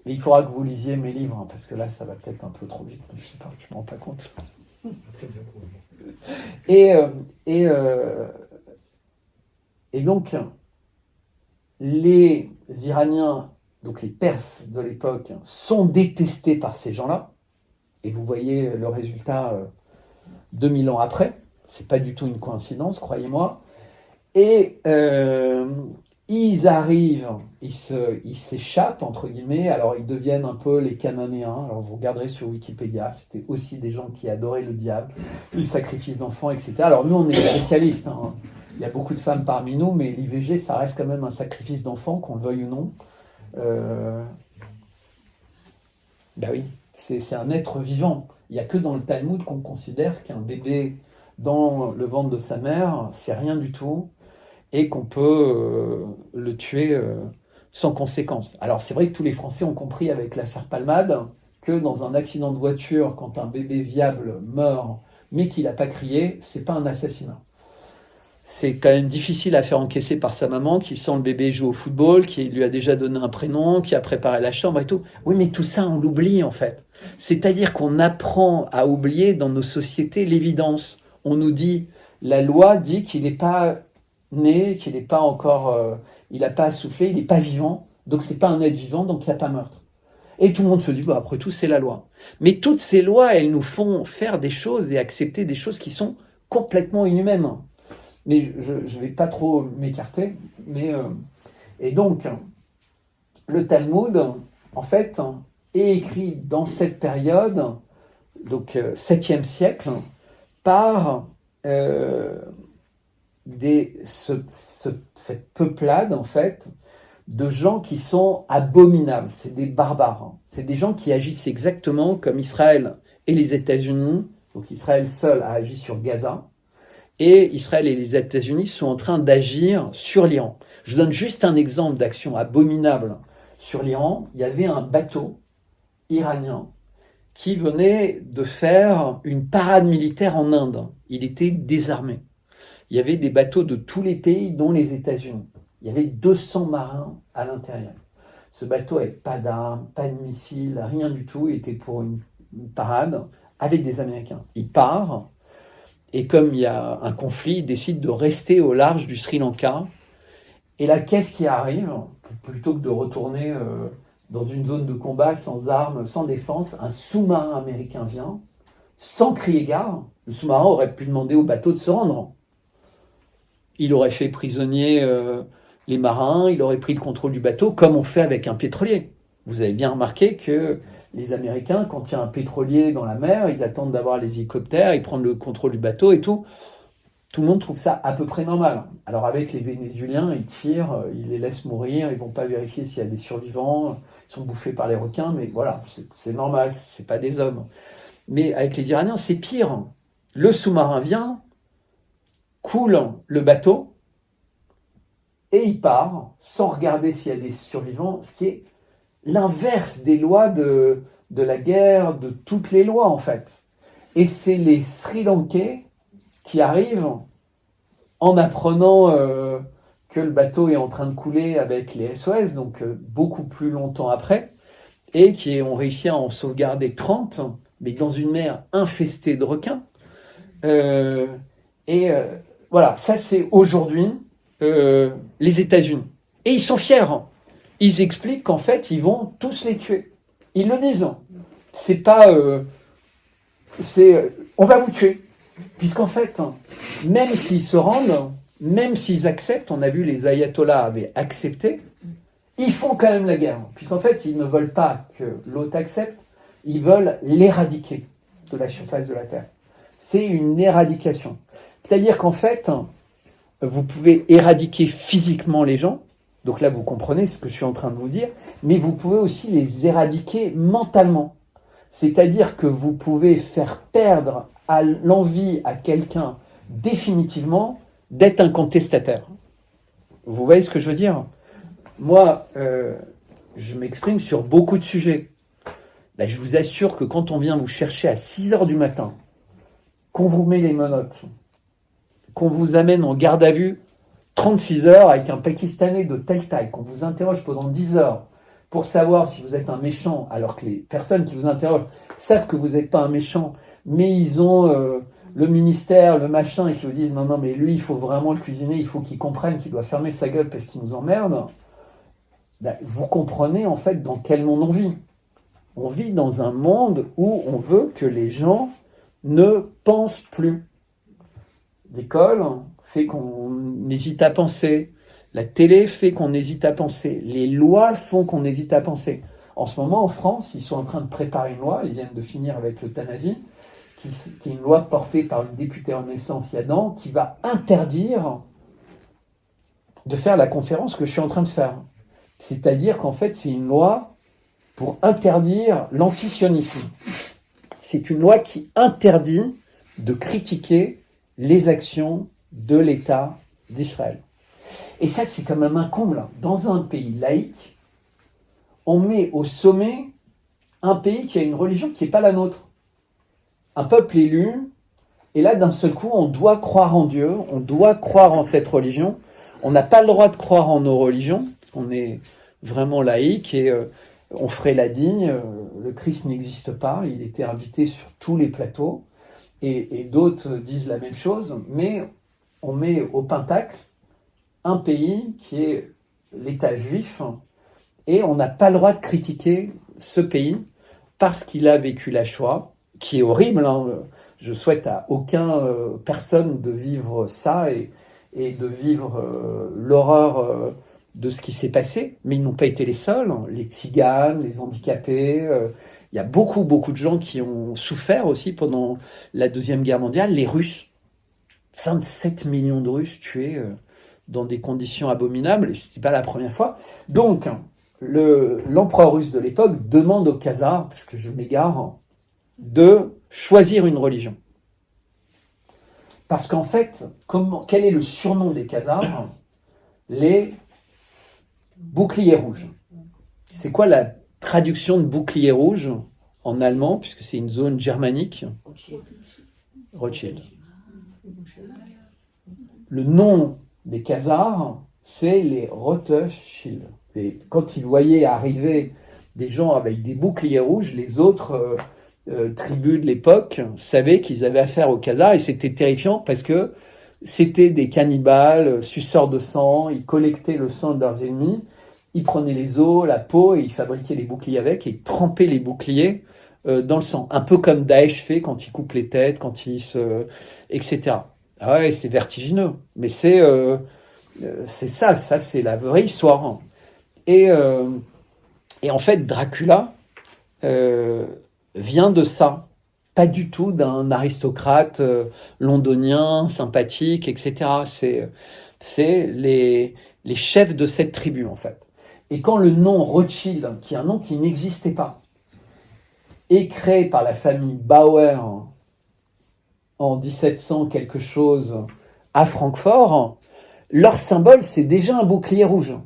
il faudra que vous lisiez mes livres, hein, parce que là, ça va peut-être un peu trop vite. Je sais pas, je ne me rends pas compte. Et donc, les Iraniens, donc les Perses de l'époque, sont détestés par ces gens-là. Et vous voyez le résultat 2000 ans après. C'est pas du tout une coïncidence, croyez-moi. Et ils arrivent, ils s'échappent, entre guillemets. Alors, ils deviennent un peu les Cananéens. Alors, vous regarderez sur Wikipédia, c'était aussi des gens qui adoraient le diable, le sacrifice d'enfants, etc. Alors, nous, on est spécialistes. Hein. Il y a beaucoup de femmes parmi nous, mais l'IVG, ça reste quand même un sacrifice d'enfants, qu'on le veuille ou non. Ben oui, c'est un être vivant. Il n'y a que dans le Talmud qu'on considère qu'un bébé dans le ventre de sa mère, c'est rien du tout, et qu'on peut le tuer sans conséquence. Alors c'est vrai que tous les Français ont compris avec l'affaire Palmade que dans un accident de voiture, quand un bébé viable meurt, mais qu'il n'a pas crié, c'est pas un assassinat. C'est quand même difficile à faire encaisser par sa maman qui sent le bébé jouer au football, qui lui a déjà donné un prénom, qui a préparé la chambre et tout. Oui, mais tout ça, on l'oublie en fait. C'est-à-dire qu'on apprend à oublier dans nos sociétés l'évidence. On nous dit, la loi dit qu'il n'est pas né, qu'il n'est pas encore, il n'a pas soufflé, il n'est pas vivant, donc c'est pas un être vivant, donc il n'y a pas meurtre. Et tout le monde se dit, bah, après tout, c'est la loi. Mais toutes ces lois, elles nous font faire des choses et accepter des choses qui sont complètement inhumaines. Mais je ne vais pas trop m'écarter. Et donc, le Talmud, en fait, est écrit dans cette période, donc 7e siècle, par cette peuplade, en fait, de gens qui sont abominables. C'est des barbares. Hein. C'est des gens qui agissent exactement comme Israël et les États-Unis. Donc Israël seul a agi sur Gaza. Et Israël et les États-Unis sont en train d'agir sur l'Iran. Je donne juste un exemple d'action abominable sur l'Iran. Il y avait un bateau iranien qui venait de faire une parade militaire en Inde. Il était désarmé. Il y avait des bateaux de tous les pays, dont les États-Unis. Il y avait 200 marins à l'intérieur. Ce bateau n'avait pas d'armes, pas de missiles, rien du tout. Il était pour une parade avec des Américains. Il part. Et comme il y a un conflit, ils décident de rester au large du Sri Lanka. Et là, qu'est-ce qui arrive? Plutôt que de retourner dans une zone de combat sans armes, sans défense, un sous-marin américain vient, sans crier gare. Le sous-marin aurait pu demander au bateau de se rendre. Il aurait fait prisonnier les marins, il aurait pris le contrôle du bateau, comme on fait avec un pétrolier. Vous avez bien remarqué que les Américains, quand il y a un pétrolier dans la mer, ils attendent d'avoir les hélicoptères, ils prennent le contrôle du bateau et tout. Tout le monde trouve ça à peu près normal. Alors avec les Vénézuéliens, ils tirent, ils les laissent mourir, ils vont pas vérifier s'il y a des survivants, ils sont bouffés par les requins, mais voilà, c'est normal, c'est pas des hommes. Mais avec les Iraniens, c'est pire. Le sous-marin vient, coule le bateau, et il part, sans regarder s'il y a des survivants, ce qui est l'inverse des lois de la guerre, de toutes les lois en fait. Et c'est les Sri Lankais qui arrivent en apprenant que le bateau est en train de couler avec les SOS, donc beaucoup plus longtemps après, et qui ont réussi à en sauvegarder 30, mais dans une mer infestée de requins. Voilà, ça c'est aujourd'hui les États-Unis. Et ils sont fiers. Ils expliquent qu'en fait, ils vont tous les tuer. Ils le disent. C'est pas... on va vous tuer. Puisqu'en fait, même s'ils se rendent, même s'ils acceptent, on a vu les ayatollahs avaient accepté, ils font quand même la guerre. Puisqu'en fait, ils ne veulent pas que l'autre accepte, ils veulent l'éradiquer de la surface de la Terre. C'est une éradication. C'est-à-dire qu'en fait, vous pouvez éradiquer physiquement les gens, donc là vous comprenez ce que je suis en train de vous dire, mais vous pouvez aussi les éradiquer mentalement. C'est-à-dire que vous pouvez faire perdre l'envie à quelqu'un définitivement d'être un contestataire. Vous voyez ce que je veux dire? Moi, je m'exprime sur beaucoup de sujets. Ben, je vous assure que quand on vient vous chercher à 6 heures du matin, qu'on vous met les menottes, qu'on vous amène en garde à vue 36 heures avec un Pakistanais de telle taille, qu'on vous interroge pendant 10 heures pour savoir si vous êtes un méchant, alors que les personnes qui vous interrogent savent que vous n'êtes pas un méchant, mais ils ont le ministère, le machin, et qui vous disent non, non, mais lui, il faut vraiment le cuisiner, il faut qu'il comprenne qu'il doit fermer sa gueule parce qu'il nous emmerde. Ben, vous comprenez en fait dans quel monde on vit. On vit dans un monde où on veut que les gens ne pensent plus. L'école fait qu'on hésite à penser. La télé fait qu'on hésite à penser. Les lois font qu'on hésite à penser. En ce moment, en France, ils sont en train de préparer une loi, ils viennent de finir avec l'euthanasie, qui est une loi portée par une députée Renaissance Yadan, qui va interdire de faire la conférence que je suis en train de faire. C'est-à-dire qu'en fait, c'est une loi pour interdire l'antisionisme. C'est une loi qui interdit de critiquer les actions de l'État d'Israël. Et ça, c'est quand même un comble. Dans un pays laïque, on met au sommet un pays qui a une religion qui n'est pas la nôtre. Un peuple élu, et là, d'un seul coup, on doit croire en Dieu, on doit croire en cette religion. On n'a pas le droit de croire en nos religions, on est vraiment laïque, et on ferait la digne, le Christ n'existe pas, il était invité sur tous les plateaux, et d'autres disent la même chose, mais on met au pentacle un pays qui est l'État juif, et on n'a pas le droit de critiquer ce pays parce qu'il a vécu la Shoah, qui est horrible. Je souhaite à aucune personne de vivre ça et de vivre l'horreur de ce qui s'est passé, mais ils n'ont pas été les seuls. Les tziganes, les handicapés, il y a beaucoup de gens qui ont souffert aussi pendant la Deuxième Guerre mondiale. Les Russes, 27 millions de Russes tués dans des conditions abominables, et ce n'était pas la première fois. Donc, l'empereur russe de l'époque demande aux Khazars, parce que je m'égare, de choisir une religion. Parce qu'en fait, quel est le surnom des Khazars? Les boucliers rouges. C'est quoi la traduction de bouclier rouge en allemand, puisque c'est une zone germanique? Rothschild. Le nom des Khazars, c'est les Rothschild. Et quand ils voyaient arriver des gens avec des boucliers rouges, les autres tribus de l'époque savaient qu'ils avaient affaire aux Khazars et c'était terrifiant parce que c'était des cannibales, suceurs de sang, ils collectaient le sang de leurs ennemis, ils prenaient les os, la peau et ils fabriquaient des boucliers avec et ils trempaient les boucliers dans le sang. Un peu comme Daesh fait quand il coupe les têtes, quand il se... etc. Ah ouais, c'est vertigineux. Mais c'est ça c'est la vraie histoire. Et en fait, Dracula vient de ça. Pas du tout d'un aristocrate londonien, sympathique, etc. C'est les chefs de cette tribu, en fait. Et quand le nom Rothschild, qui est un nom qui n'existait pas, est créé par la famille Bauer en 1700 quelque chose à Francfort, leur symbole, c'est déjà un bouclier rouge.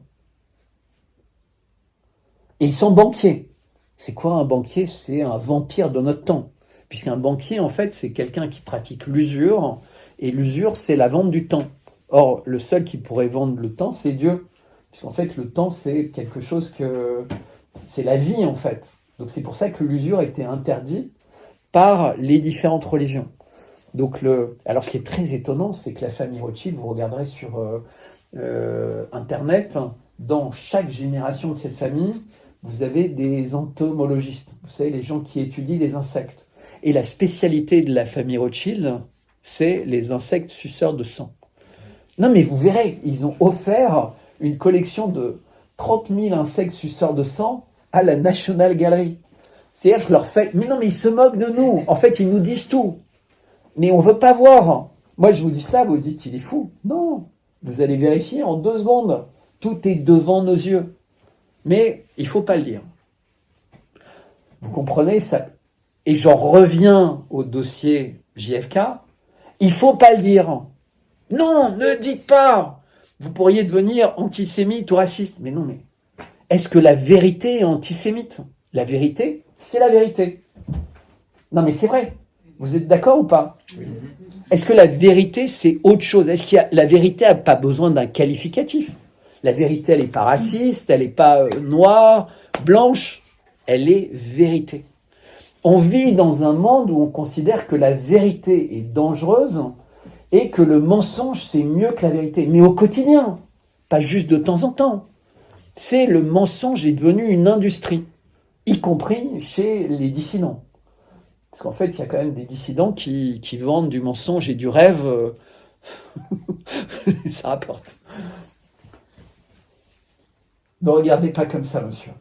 Et ils sont banquiers. C'est quoi un banquier? C'est un vampire de notre temps. Puisqu'un banquier, en fait, c'est quelqu'un qui pratique l'usure, et l'usure, c'est la vente du temps. Or, le seul qui pourrait vendre le temps, c'est Dieu. Puisqu'en fait, le temps, c'est quelque chose que... c'est la vie, en fait. Donc c'est pour ça que l'usure était interdite par les différentes religions. Donc alors ce qui est très étonnant, c'est que la famille Rothschild, vous regarderez sur Internet, dans chaque génération de cette famille, vous avez des entomologistes. Vous savez, les gens qui étudient les insectes. Et la spécialité de la famille Rothschild, c'est les insectes suceurs de sang. Non mais vous verrez, ils ont offert une collection de 30 000 insectes suceurs de sang à la National Gallery. C'est-à-dire que leur fait... Mais non, mais ils se moquent de nous. En fait, ils nous disent tout. Mais on veut pas voir. Moi, je vous dis ça, vous dites, il est fou. Non, vous allez vérifier en 2 secondes. Tout est devant nos yeux. Mais il faut pas le dire. Vous comprenez ça? Et j'en reviens au dossier JFK. Il faut pas le dire. Non, ne dites pas. Vous pourriez devenir antisémite ou raciste. Mais non, mais est-ce que la vérité est antisémite? La vérité, c'est la vérité. Non, mais c'est vrai. Vous êtes d'accord ou pas? Oui. Est-ce que la vérité, c'est autre chose? Est-ce qu'il y a... La vérité n'a pas besoin d'un qualificatif? La vérité, elle n'est pas raciste, elle n'est pas noire, blanche. Elle est vérité. On vit dans un monde où on considère que la vérité est dangereuse et que le mensonge, c'est mieux que la vérité. Mais au quotidien, pas juste de temps en temps. C'est le mensonge est devenu une industrie, y compris chez les dissidents. Parce qu'en fait, il y a quand même des dissidents qui vendent du mensonge et du rêve. Ça rapporte. Ne regardez pas comme ça, monsieur.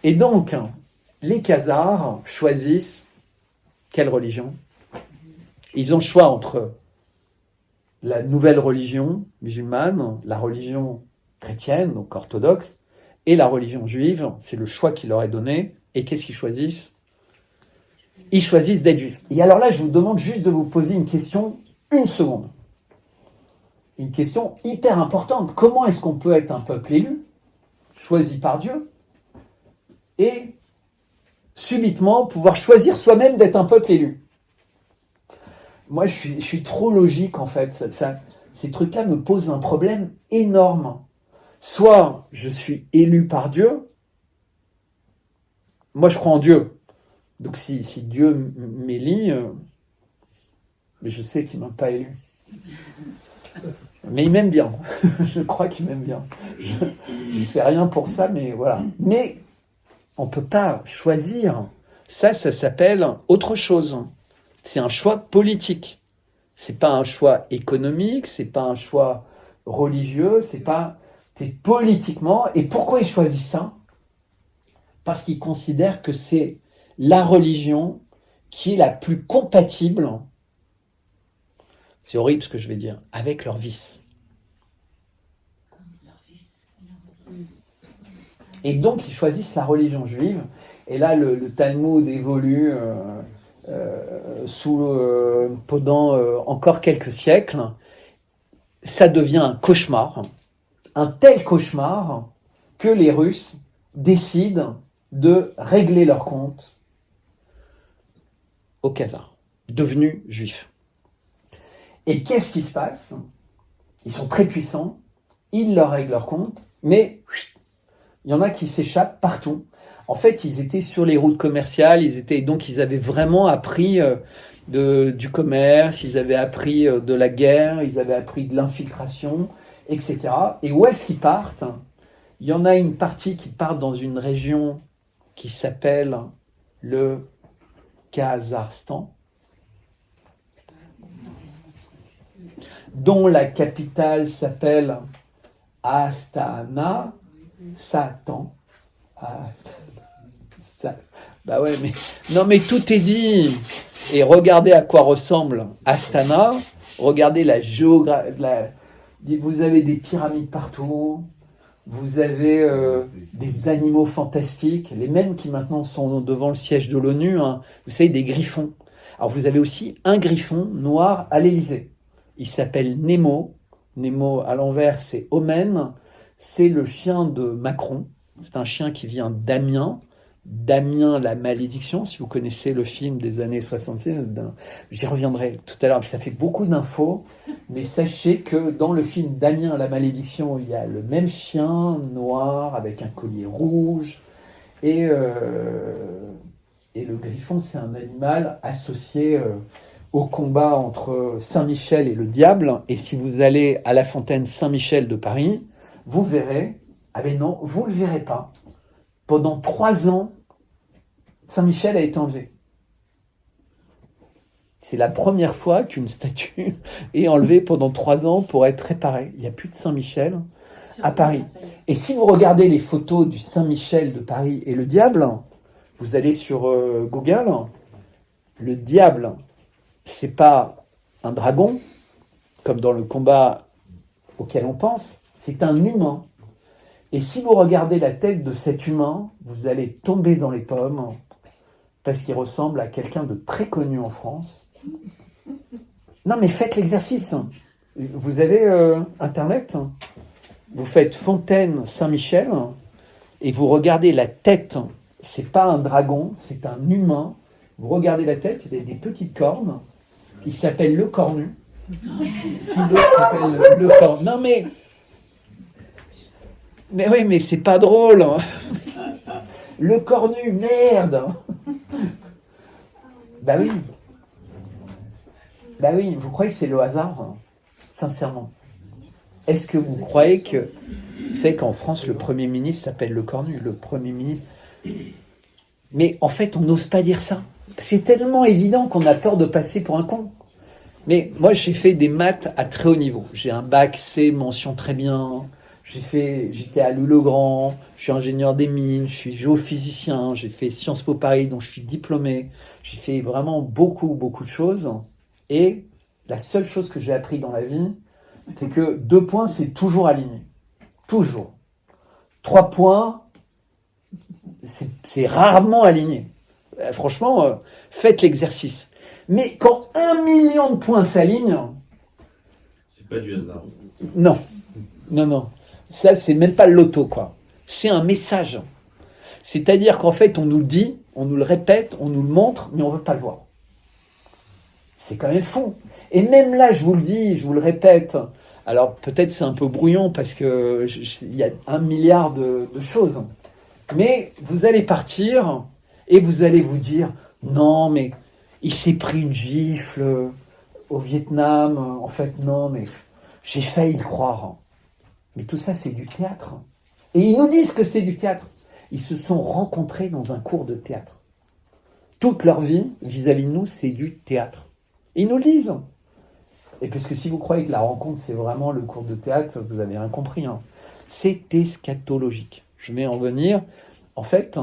Et donc, les Khazars choisissent quelle religion? Ils ont le choix entre la nouvelle religion musulmane, la religion chrétienne, donc orthodoxe, et la religion juive. C'est le choix qui leur est donné. Et qu'est-ce qu'ils choisissent? Ils choisissent d'être juifs. Et alors là, je vous demande juste de vous poser une question, 1 seconde. Une question hyper importante. Comment est-ce qu'on peut être un peuple élu, choisi par Dieu, et subitement pouvoir choisir soi-même d'être un peuple élu? Moi, je suis trop logique, en fait. Ces trucs-là me posent un problème énorme. Soit je suis élu par Dieu. Moi, je crois en Dieu. Donc, si Dieu m'élit, mais je sais qu'il ne m'a pas élu. Mais il m'aime bien. Je crois qu'il m'aime bien. Je ne fais rien pour ça, mais voilà. Mais on ne peut pas choisir. Ça s'appelle autre chose. C'est un choix politique. C'est pas un choix économique, c'est pas un choix religieux, c'est politiquement. Et pourquoi ils choisissent ça? Parce qu'ils considèrent que c'est la religion qui est la plus compatible, c'est horrible ce que je vais dire, avec leur vice. Et donc ils choisissent la religion juive. Et là, le Talmud évolue pendant encore quelques siècles. Ça devient un cauchemar, un tel cauchemar que les Russes décident de régler leur compte aux Khazars, devenus juifs. Et qu'est-ce qui se passe? Ils sont très puissants, ils leur règlent leur compte, mais il y en a qui s'échappent partout. En fait, ils étaient sur les routes commerciales, donc ils avaient vraiment appris du commerce, ils avaient appris de la guerre, ils avaient appris de l'infiltration, etc. Et où est-ce qu'ils partent? Il y en a une partie qui part dans une région qui s'appelle le Kazakhstan, dont la capitale s'appelle Astana, Satan. Bah ouais, mais non, mais tout est dit. Et regardez à quoi ressemble Astana. Regardez la géographie. Vous avez des pyramides partout. Vous avez des animaux fantastiques, les mêmes qui maintenant sont devant le siège de l'ONU. Hein. Vous savez, des griffons. Alors vous avez aussi un griffon noir à l'Élysée. Il s'appelle Nemo. Nemo à l'envers, c'est Omen. C'est le chien de Macron. C'est un chien qui vient d'Amiens. Damien la malédiction, si vous connaissez le film des années 66, j'y reviendrai tout à l'heure, ça fait beaucoup d'infos, mais sachez que dans le film Damien la malédiction, il y a le même chien noir avec un collier rouge, et le griffon, c'est un animal associé au combat entre Saint-Michel et le diable, et si vous allez à la fontaine Saint-Michel de Paris, vous verrez, ah ben non, vous ne le verrez pas, pendant 3 ans, Saint-Michel a été enlevé. C'est la première fois qu'une statue est enlevée pendant 3 ans pour être réparée. Il n'y a plus de Saint-Michel à Paris. Et si vous regardez les photos du Saint-Michel de Paris et le diable, vous allez sur Google, le diable, c'est pas un dragon, comme dans le combat auquel on pense, c'est un humain. Et si vous regardez la tête de cet humain, vous allez tomber dans les pommes, parce qu'il ressemble à quelqu'un de très connu en France. Non, mais faites l'exercice. Vous avez Internet, vous faites Fontaine Saint-Michel, et vous regardez la tête. C'est pas un dragon, c'est un humain. Vous regardez la tête, il y a des petites cornes. Il s'appelle le cornu. L'autre s'appelle le cornu. Non, mais oui, mais c'est pas drôle. Le cornu, merde. Bah oui. Bah oui, vous croyez que c'est le hasard? Sincèrement. Est-ce que vous croyez que... Vous savez qu'en France, le Premier ministre s'appelle le cornu, le Premier ministre... Mais en fait, on n'ose pas dire ça. C'est tellement évident qu'on a peur de passer pour un con. Mais moi, j'ai fait des maths à très haut niveau. J'ai un bac C, mention très bien. J'étais à Louis-le-Grand, je suis ingénieur des mines, je suis géophysicien, j'ai fait Sciences Po Paris, donc je suis diplômé. J'ai fait vraiment beaucoup, beaucoup de choses. Et la seule chose que j'ai appris dans la vie, c'est que 2 points, c'est toujours aligné. Toujours. 3 points, c'est rarement aligné. Franchement, faites l'exercice. Mais quand 1 million de points s'alignent... C'est pas du hasard. Non. Non, non. Ça, c'est même pas le loto, quoi. C'est un message. C'est-à-dire qu'en fait, on nous le dit, on nous le répète, on nous le montre, mais on veut pas le voir. C'est quand même fou. Et même là, je vous le dis, je vous le répète, alors peut-être c'est un peu brouillon parce que il y a 1 milliard de choses. Mais vous allez partir et vous allez vous dire, non, mais il s'est pris une gifle au Vietnam. En fait, non, mais j'ai failli y croire. Mais tout ça, c'est du théâtre. Et ils nous disent que c'est du théâtre. Ils se sont rencontrés dans un cours de théâtre. Toute leur vie, vis-à-vis de nous, c'est du théâtre. Et ils nous le disent. Et puisque si vous croyez que la rencontre, c'est vraiment le cours de théâtre, vous avez rien compris. Hein. C'est eschatologique. Je vais en venir. En fait,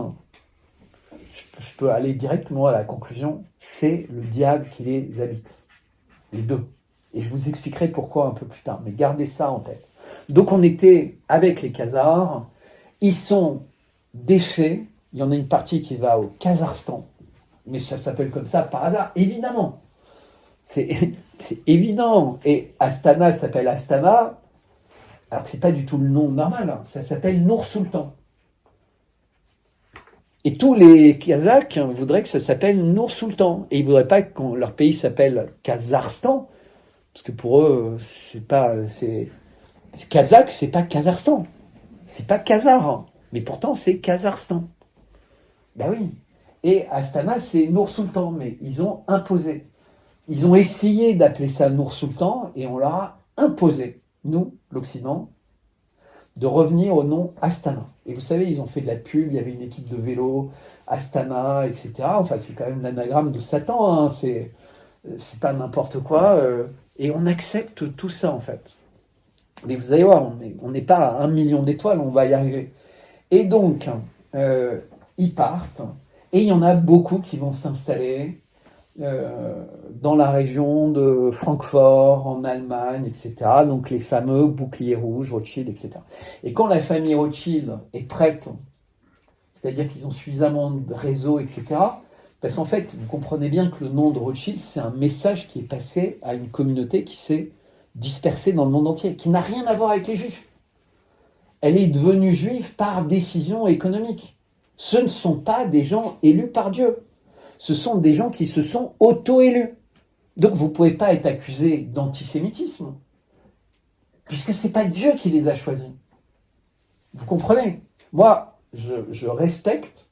je peux aller directement à la conclusion. C'est le diable qui les habite. Les deux. Et je vous expliquerai pourquoi un peu plus tard. Mais gardez ça en tête. Donc on était avec les Khazars, ils sont défaits, il y en a une partie qui va au Kazakhstan, mais ça s'appelle comme ça par hasard, évidemment. C'est évident. Et Astana s'appelle Astana, alors que c'est pas du tout le nom normal, hein. Ça s'appelle Nour-Sultan. Et tous les Kazakhs voudraient que ça s'appelle Nour-Sultan. Et ils voudraient pas que leur pays s'appelle Kazakhstan, parce que pour eux, c'est pas... Kazakh, c'est pas Kazakhstan. C'est pas Khazar. Mais pourtant, c'est Kazakhstan. Ben oui. Et Astana, c'est Nour Sultan, mais ils ont imposé. Ils ont essayé d'appeler ça Nour Sultan et on leur a imposé, nous, l'Occident, de revenir au nom Astana. Et vous savez, ils ont fait de la pub, il y avait une équipe de vélo, Astana, etc. Enfin, c'est quand même l'anagramme de Satan, hein. C'est pas n'importe quoi. Et on accepte tout ça, en fait. Mais vous allez voir, on n'est pas à 1 million d'étoiles, on va y arriver. Et donc, ils partent, et il y en a beaucoup qui vont s'installer dans la région de Francfort, en Allemagne, etc. Donc les fameux boucliers rouges, Rothschild, etc. Et quand la famille Rothschild est prête, c'est-à-dire qu'ils ont suffisamment de réseau, etc., parce qu'en fait, vous comprenez bien que le nom de Rothschild, c'est un message qui est passé à une communauté qui s'est dispersée dans le monde entier, qui n'a rien à voir avec les Juifs. Elle est devenue juive par décision économique. Ce ne sont pas des gens élus par Dieu. Ce sont des gens qui se sont auto-élus. Donc vous ne pouvez pas être accusé d'antisémitisme, puisque ce n'est pas Dieu qui les a choisis. Vous comprenez? Moi, je respecte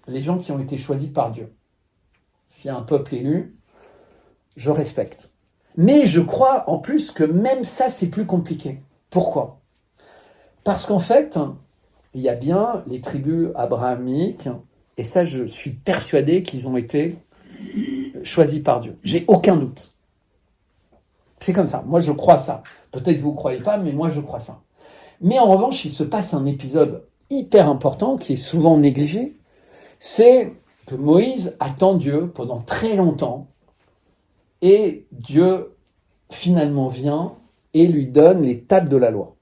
les gens qui ont été choisis par Dieu. S'il y a un peuple élu, je respecte. Mais je crois en plus que même ça, c'est plus compliqué. Pourquoi? Parce qu'en fait, il y a bien les tribus abrahamiques, et ça, je suis persuadé qu'ils ont été choisis par Dieu. J'ai aucun doute. C'est comme ça. Moi, je crois ça. Peut-être vous ne croyez pas, mais moi, je crois ça. Mais en revanche, il se passe un épisode hyper important qui est souvent négligé. C'est que Moïse attend Dieu pendant très longtemps et Dieu finalement vient et lui donne les tables de la loi.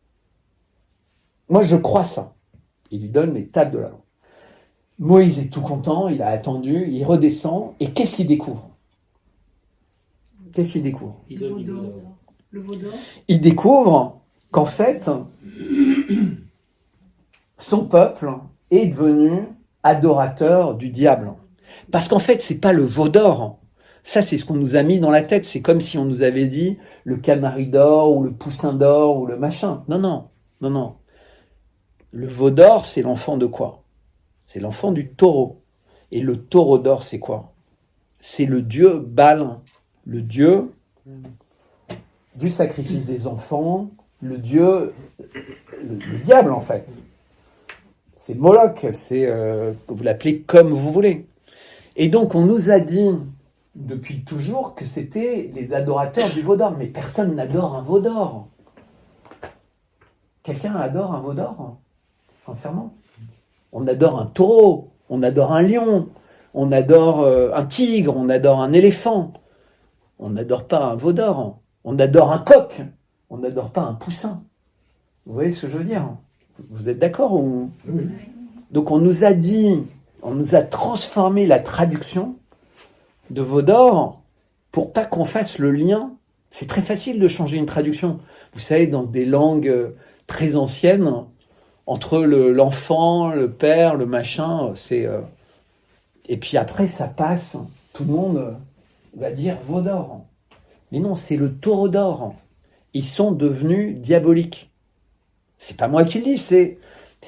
Moi, je crois ça. Il lui donne les tables de la loi. Moïse est tout content, il a attendu, il redescend, et qu'est-ce qu'il découvre? Qu'est-ce qu'il découvre? Le veau d'or. Il découvre qu'en fait, son peuple est devenu adorateur du diable. Parce qu'en fait, c'est pas le veau d'or. Ça, c'est ce qu'on nous a mis dans la tête. C'est comme si on nous avait dit le canari d'or, ou le poussin d'or, ou le machin. Non, non, non, non. Le veau d'or, c'est l'enfant de quoi? C'est l'enfant du taureau. Et le taureau d'or, c'est quoi? C'est le dieu Baal, le dieu du sacrifice des enfants, le dieu, le diable en fait. C'est Moloch, c'est, vous l'appelez comme vous voulez. Et donc on nous a dit depuis toujours que c'était les adorateurs du veau d'or. Mais personne n'adore un veau d'or. Quelqu'un adore un veau d'or? Sincèrement? On adore un taureau, on adore un lion, on adore un tigre, on adore un éléphant. On n'adore pas un veau d'or, on adore un coq, on n'adore pas un poussin. Vous voyez ce que je veux dire? Vous êtes d'accord ou... Oui. Donc on nous a dit, on nous a transformé la traduction de veau d'or pour pas qu'on fasse le lien. C'est très facile de changer une traduction. Vous savez, dans des langues très anciennes, entre l'enfant, le père, le machin, c'est... Et puis après, ça passe, tout le monde va dire veau d'or. Mais non, c'est le taureau d'or. Ils sont devenus diaboliques. C'est pas moi qui le dis, c'est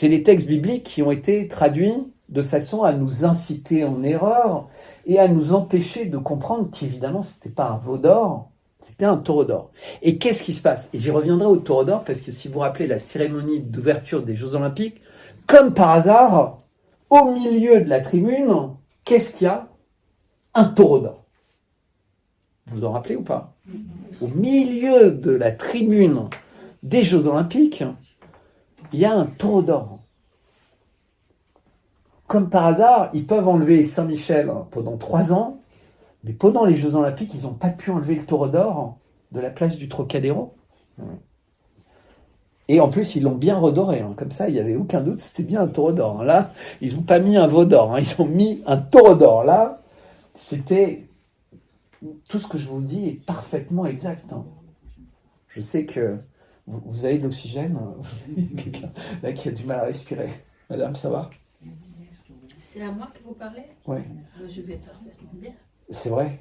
les textes bibliques qui ont été traduits de façon à nous inciter en erreur et à nous empêcher de comprendre qu'évidemment, c'était pas un veau d'or, c'était un taureau d'or. Et qu'est-ce qui se passe? Et j'y reviendrai au taureau d'or, parce que si vous vous rappelez la cérémonie d'ouverture des Jeux Olympiques, comme par hasard, au milieu de la tribune, qu'est-ce qu'il y a? Un taureau d'or. Vous vous en rappelez ou pas? Au milieu de la tribune des Jeux Olympiques, il y a un taureau d'or. Comme par hasard, ils peuvent enlever Saint-Michel pendant 3 ans, mais pendant les Jeux Olympiques, ils n'ont pas pu enlever le taureau d'or de la place du Trocadéro. Et en plus, ils l'ont bien redoré. Comme ça, il n'y avait aucun doute, c'était bien un taureau d'or. Là, ils n'ont pas mis un veau d'or, ils ont mis un taureau d'or. Là, c'était... Tout ce que je vous dis est parfaitement exact. Je sais que vous avez de l'oxygène. Vous avez quelqu'un là qui a du mal à respirer. Madame, ça va? C'est à moi que vous parlez? Oui. Je vais parfaitement bien. C'est vrai?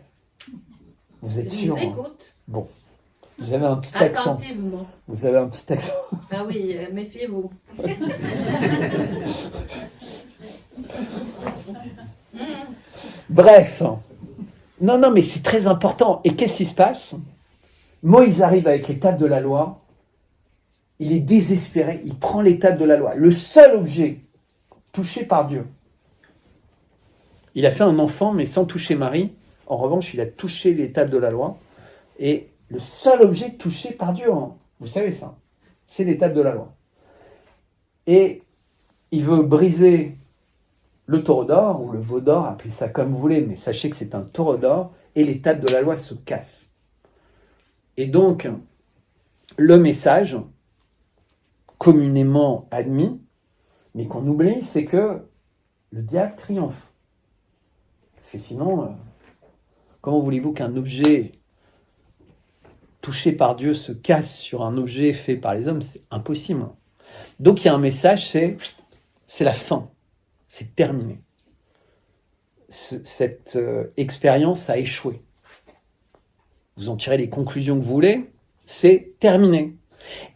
Vous êtes Je sûr? vous écoute. Bon. Vous avez un petit accent. Attentivement. Vous avez un petit accent. Ah oui, méfiez-vous. Bref. Non, mais c'est très important. Et qu'est-ce qui se passe? Moïse arrive avec les tables de la loi. Il est désespéré. Il prend les tables de la loi. Le seul objet touché par Dieu. Il a fait un enfant, mais sans toucher Marie. En revanche, il a touché les tables de la loi. Et le seul objet touché par Dieu, hein, vous savez ça, c'est les tables de la loi. Et il veut briser le taureau d'or, ou le veau d'or, appelez ça comme vous voulez, mais sachez que c'est un taureau d'or, et les tables de la loi se cassent. Et donc, le message, communément admis, mais qu'on oublie, c'est que le diable triomphe. Parce que sinon, comment voulez-vous qu'un objet touché par Dieu se casse sur un objet fait par les hommes? C'est impossible. Donc il y a un message, c'est la fin. C'est terminé. Cette expérience a échoué. Vous en tirez les conclusions que vous voulez, c'est terminé.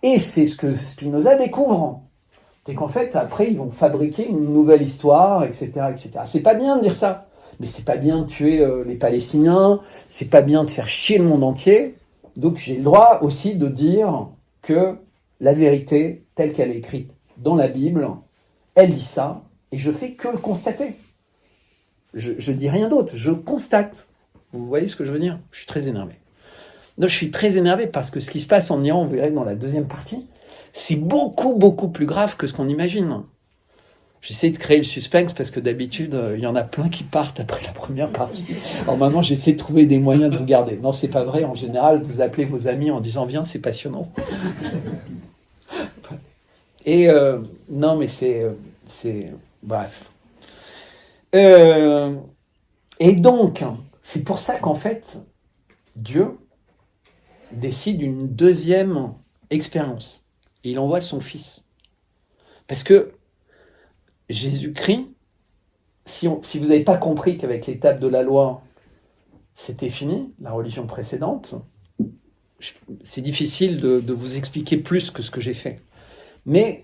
Et c'est ce que Spinoza découvre. C'est qu'en fait, après, ils vont fabriquer une nouvelle histoire, etc., etc. C'est pas bien de dire ça. Mais c'est pas bien de tuer les Palestiniens, c'est pas bien de faire chier le monde entier. Donc j'ai le droit aussi de dire que la vérité, telle qu'elle est écrite dans la Bible, elle dit ça, et je fais que le constater. Je dis rien d'autre, je constate. Vous voyez ce que je veux dire? Je suis très énervé. Donc je suis très énervé parce que ce qui se passe en Iran, on verra dans la deuxième partie, c'est beaucoup, beaucoup plus grave que ce qu'on imagine. J'essaie de créer le suspense parce que d'habitude, il y en a plein qui partent après la première partie. Alors maintenant, j'essaie de trouver des moyens de vous garder. Non, c'est pas vrai. En général, vous appelez vos amis en disant « Viens, c'est passionnant ». Et non, mais c'est bref. Et donc, c'est pour ça qu'en fait, Dieu décide une deuxième expérience. Et il envoie son fils. Parce que Jésus-Christ, si vous n'avez pas compris qu'avec l'étape de la loi, c'était fini, la religion précédente, c'est difficile de vous expliquer plus que ce que j'ai fait. Mais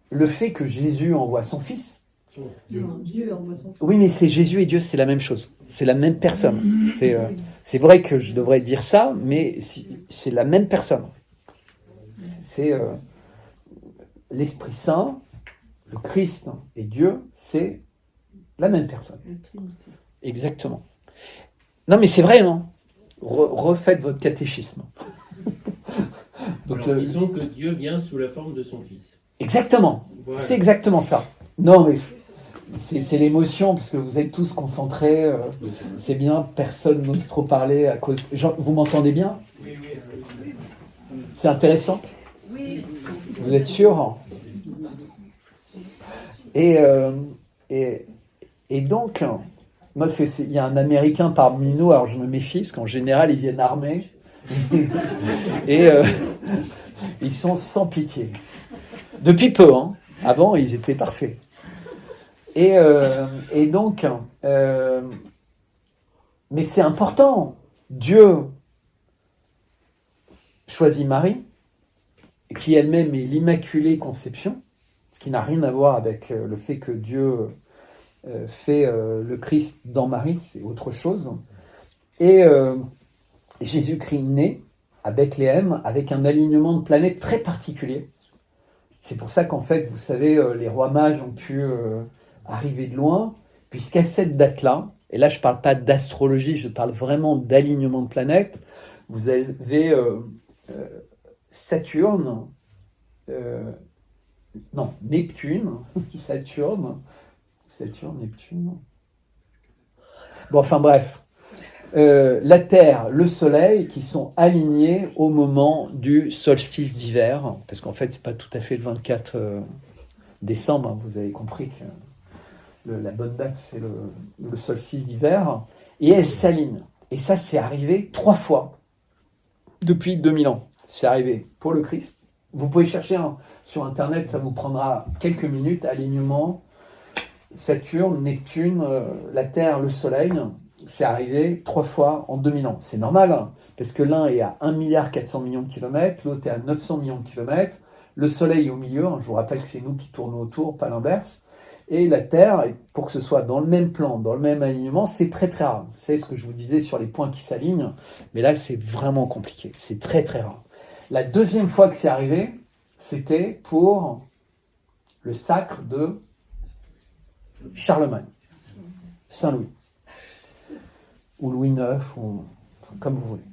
le fait que Jésus envoie son fils... Dieu envoie son fils. Oui, mais c'est Jésus et Dieu, c'est la même chose. C'est la même personne. C'est vrai que je devrais dire ça, mais c'est la même personne. C'est l'Esprit Saint, le Christ et Dieu, c'est la même personne. Exactement. Non, mais c'est vrai, non? Refaites votre catéchisme. Donc, alors, disons que Dieu vient sous la forme de son Fils. Exactement. Voilà. C'est exactement ça. Non, mais c'est l'émotion, parce que vous êtes tous concentrés. C'est bien, personne n'ose trop parler à cause... Genre, vous m'entendez bien? Oui. C'est intéressant? Oui. Vous êtes sûr? Et donc, moi, il y a un Américain parmi nous, alors je me méfie, parce qu'en général, ils viennent armés. Et ils sont sans pitié. Depuis peu, hein. Avant, ils étaient parfaits. Et donc, mais c'est important. Dieu choisit Marie, qui elle-même est l'Immaculée Conception, ce qui n'a rien à voir avec le fait que Dieu fait le Christ dans Marie, c'est autre chose. Et Jésus-Christ naît à Bethléem avec un alignement de planètes très particulier. C'est pour ça qu'en fait, vous savez, les rois mages ont pu arriver de loin, puisqu'à cette date-là, et là je ne parle pas d'astrologie, je parle vraiment d'alignement de planètes, vous avez Saturne, Neptune, Saturne, Neptune. Bon, enfin bref. La Terre, le Soleil, qui sont alignés au moment du solstice d'hiver, parce qu'en fait, c'est pas tout à fait le 24 décembre, hein, vous avez compris que la bonne date, c'est le solstice d'hiver, et elles s'alignent. Et ça, c'est arrivé 3 fois depuis 2000 ans. C'est arrivé pour le Christ. Vous pouvez chercher sur Internet, ça vous prendra quelques minutes, alignement, Saturne, Neptune, la Terre, le Soleil. C'est arrivé 3 fois en 2000 ans. C'est normal, hein, parce que l'un est à 1,4 milliard de kilomètres, l'autre est à 900 millions de kilomètres. Le Soleil est au milieu, hein, je vous rappelle que c'est nous qui tournons autour, pas l'inverse. Et la Terre, pour que ce soit dans le même plan, dans le même alignement, c'est très très rare. Vous savez ce que je vous disais sur les points qui s'alignent, mais là c'est vraiment compliqué, c'est très très rare. La deuxième fois que c'est arrivé, c'était pour le sacre de Charlemagne, Saint-Louis, ou Louis IX, ou comme vous voulez.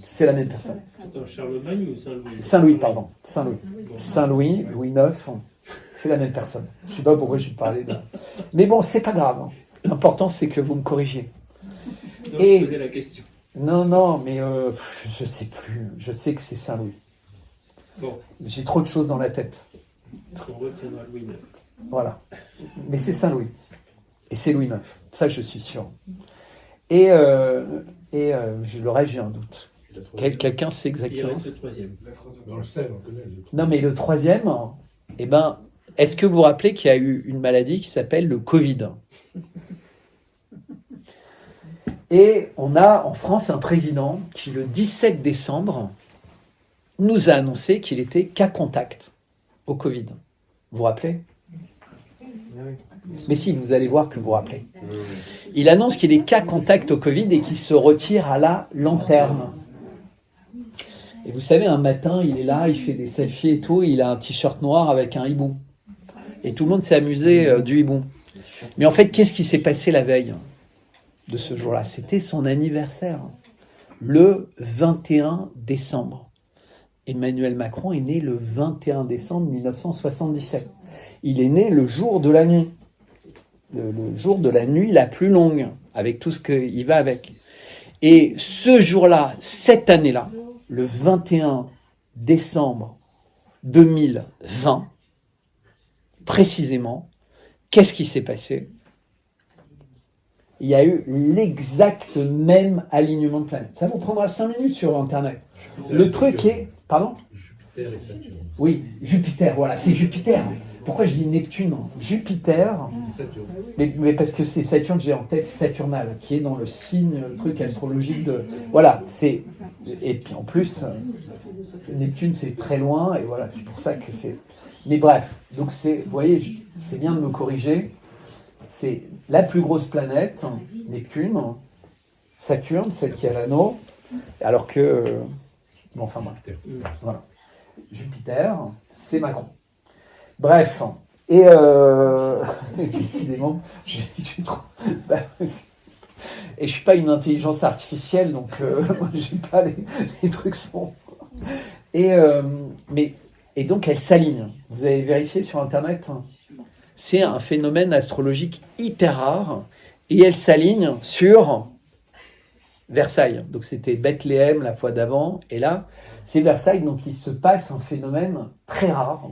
C'est la même personne. Attends, Charlemagne ou Saint-Louis? Saint-Louis, pardon. Saint-Louis. Saint-Louis, Louis IX, c'est la même personne. Je ne sais pas pourquoi je parlais de... Mais bon, c'est pas grave. L'important, c'est que vous me corrigiez. Non, Et- je posais la question. Non, mais je sais plus. Je sais que c'est Saint-Louis. Bon, J'ai trop de choses dans la tête. on retiendra Louis IX. Voilà. Mais c'est Saint-Louis. Et c'est Louis IX. Ça, je suis sûr. Et le reste, j'ai un doute. Quelqu'un sait Il exactement. reste le troisième. Dans le sel, on connaît. Non, mais le troisième, eh ben, est-ce que vous vous rappelez qu'il y a eu une maladie qui s'appelle le Covid? Et on a en France un président qui, le 17 décembre, nous a annoncé qu'il était cas contact au Covid. Vous vous rappelez? Mais si, vous allez voir que vous vous rappelez. Il annonce qu'il est cas contact au Covid et qu'il se retire à la lanterne. Et vous savez, un matin, il est là, il fait des selfies et tout, il a un t-shirt noir avec un hibou. Et tout le monde s'est amusé du hibou. Mais en fait, qu'est-ce qui s'est passé la veille de ce jour-là? C'était son anniversaire, le 21 décembre. Emmanuel Macron est né le 21 décembre 1977. Il est né le jour de la nuit. Le jour de la nuit la plus longue, avec tout ce qui va avec. Et ce jour-là, cette année-là, le 21 décembre 2020, précisément, qu'est-ce qui s'est passé? Il y a eu l'exact même alignement de planètes. Ça vous prendra 5 minutes sur Internet. Le truc est... Pardon? Jupiter et Saturne. Oui, Jupiter, voilà, c'est Jupiter. Pourquoi je dis Neptune? Jupiter, Saturne. mais parce que c'est Saturne que j'ai en tête, Saturnale, qui est dans le signe, le truc astrologique de... Voilà, c'est... Et puis en plus, Neptune, c'est très loin, et voilà, c'est pour ça que c'est... Mais bref, donc c'est... Vous voyez, c'est bien de me corriger. C'est la plus grosse planète, Neptune, Saturne, celle qui est à l'anneau, alors que... Bon, enfin bref. Voilà. Jupiter, c'est Macron. Bref, et décidément, j'ai trop... Et je suis pas une intelligence artificielle, donc moi, j'ai pas les trucs sont... Et donc elle s'aligne. Vous avez vérifié sur Internet? C'est un phénomène astrologique hyper rare, et elle s'aligne sur Versailles. Donc c'était Bethléem la fois d'avant, et là, c'est Versailles, donc il se passe un phénomène très rare.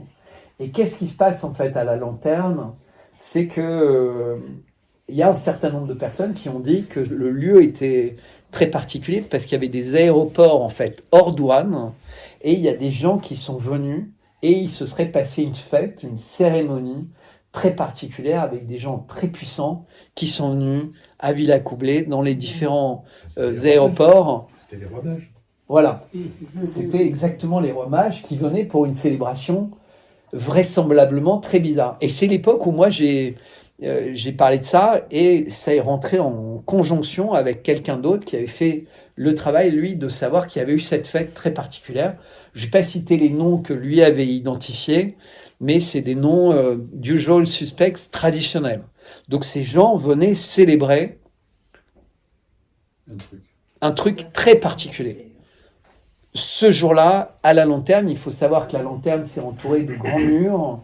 Et qu'est-ce qui se passe en fait à la lanterne? C'est que il y a un certain nombre de personnes qui ont dit que le lieu était très particulier parce qu'il y avait des aéroports en fait hors douane, et il y a des gens qui sont venus et il se serait passé une fête, une cérémonie très particulière avec des gens très puissants qui sont venus à Villacoublay dans les différents aéroports. C'était les rois mages. Voilà, c'était exactement les rois mages qui venaient pour une célébration vraisemblablement très bizarre. Et c'est l'époque où moi j'ai parlé de ça, et ça est rentré en conjonction avec quelqu'un d'autre qui avait fait le travail, lui, de savoir qu'il y avait eu cette fête très particulière. Je ne vais pas citer les noms que lui avait identifiés, mais c'est des noms d'usual suspects traditionnels. Donc ces gens venaient célébrer un truc très particulier. Ce jour-là, à la lanterne, il faut savoir que la lanterne, c'est entouré de grands murs.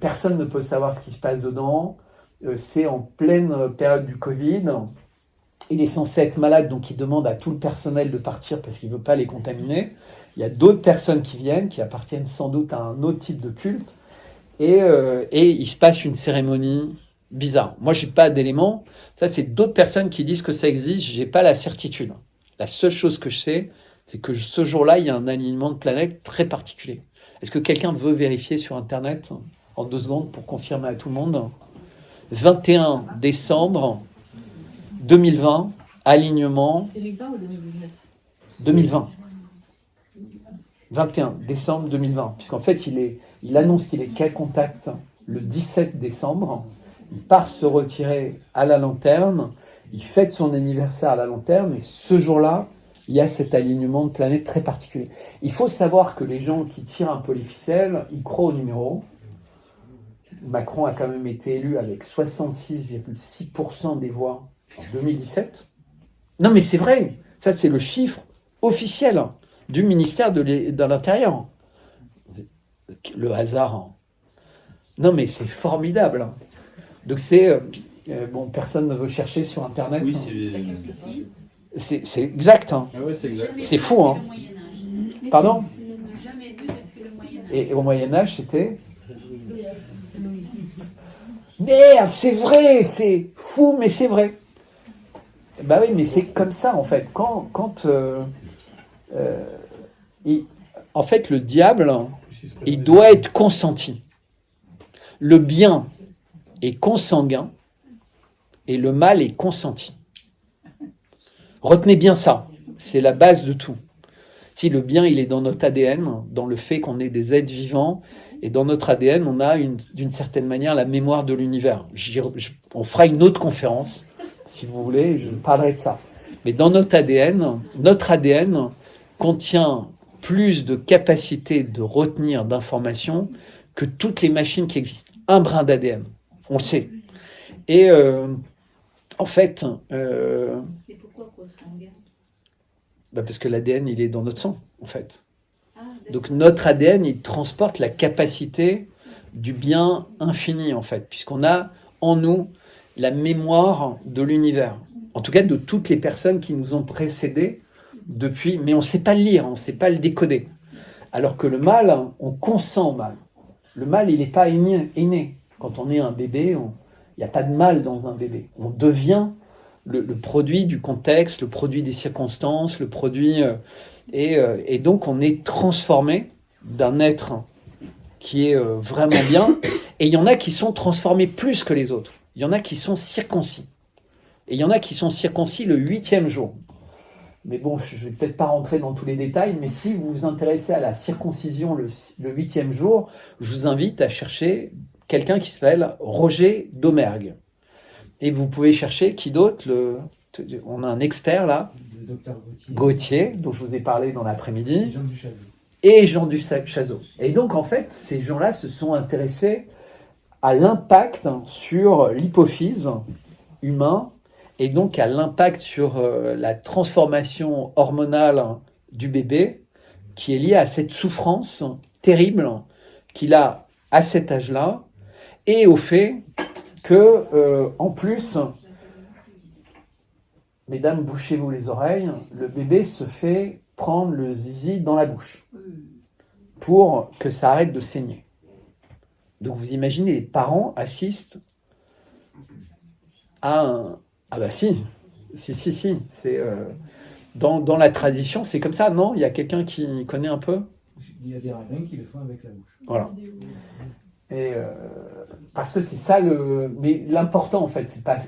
Personne ne peut savoir ce qui se passe dedans. C'est en pleine période du Covid. Il est censé être malade, donc il demande à tout le personnel de partir parce qu'il ne veut pas les contaminer. Il y a d'autres personnes qui viennent, qui appartiennent sans doute à un autre type de culte. Et il se passe une cérémonie bizarre. Moi, je n'ai pas d'éléments. Ça, c'est d'autres personnes qui disent que ça existe. Je n'ai pas la certitude. La seule chose que je sais, c'est que ce jour-là, il y a un alignement de planètes très particulier. Est-ce que quelqu'un veut vérifier sur Internet en 2 secondes pour confirmer à tout le monde? 21 décembre 2020, alignement... C'est 2020 ou 2019? 2020. 21 décembre 2020. Puisqu'en fait, il annonce qu'il est cas contact le 17 décembre, il part se retirer à la lanterne, il fête son anniversaire à la lanterne, et ce jour-là, il y a cet alignement de planètes très particulier. Il faut savoir que les gens qui tirent un peu les ficelles, ils croient au numéro. Macron a quand même été élu avec 66,6% des voix en 2017. Non mais c'est vrai, ça c'est le chiffre officiel du ministère de l'Intérieur. Le hasard. Non mais c'est formidable. Donc c'est... bon, personne ne veut chercher sur Internet. Oui, C'est exact. Hein. Ah ouais, c'est exact. C'est fou. Hein. Pardon ? Jamais vu depuis le Moyen-Âge. Et au Moyen-Âge, c'était... Merde, c'est vrai, c'est fou, mais c'est vrai. Bah oui, mais c'est comme ça, en fait. En fait, le diable, il doit être consenti. Le bien est consanguin et le mal est consenti. Retenez bien ça, c'est la base de tout. Si le bien, il est dans notre ADN, dans le fait qu'on est des êtres vivants, et dans notre ADN, on a d'une certaine manière la mémoire de l'univers. On fera une autre conférence, si vous voulez, je parlerai de ça. Mais dans notre ADN contient plus de capacité de retenir d'informations que toutes les machines qui existent. Un brin d'ADN, on le sait. Et en fait... Mais pourquoi consanguin ? Parce que l'ADN, il est dans notre sang, en fait. Ah, d'accord. Donc notre ADN, il transporte la capacité du bien infini, en fait, puisqu'on a en nous la mémoire de l'univers. En tout cas, de toutes les personnes qui nous ont précédés depuis... Mais on ne sait pas le lire, on ne sait pas le décoder. Alors que le mal, on consent au mal. Le mal, il n'est pas inné. Quand on est un bébé, il n'y a pas de mal dans un bébé. On devient le produit du contexte, le produit des circonstances, le produit... Et donc, on est transformé d'un être qui est vraiment bien. Et il y en a qui sont transformés plus que les autres. Il y en a qui sont circoncis. Et il y en a qui sont circoncis le 8e jour. Mais bon, je ne vais peut-être pas rentrer dans tous les détails, mais si vous vous intéressez à la circoncision le 8e jour, je vous invite à chercher quelqu'un qui s'appelle Roger Domergue. Et vous pouvez chercher qui d'autre on a un expert là, Le docteur Gauthier, dont je vous ai parlé dans l'après-midi, et Jean Duchazot. Et donc en fait, ces gens-là se sont intéressés à l'impact sur l'hypophyse humain, et donc à l'impact sur la transformation hormonale du bébé, qui est liée à cette souffrance terrible qu'il a à cet âge-là, et au fait que, en plus, mesdames, bouchez-vous les oreilles, le bébé se fait prendre le zizi dans la bouche pour que ça arrête de saigner. Donc vous imaginez, les parents assistent à un... Ah bah si, c'est... Dans la tradition, c'est comme ça, non ? Il y a quelqu'un qui connaît un peu ? Il y a des rabbins qui le font avec la bouche. Voilà. Et parce que c'est ça le... Mais l'important, en fait, c'est pas...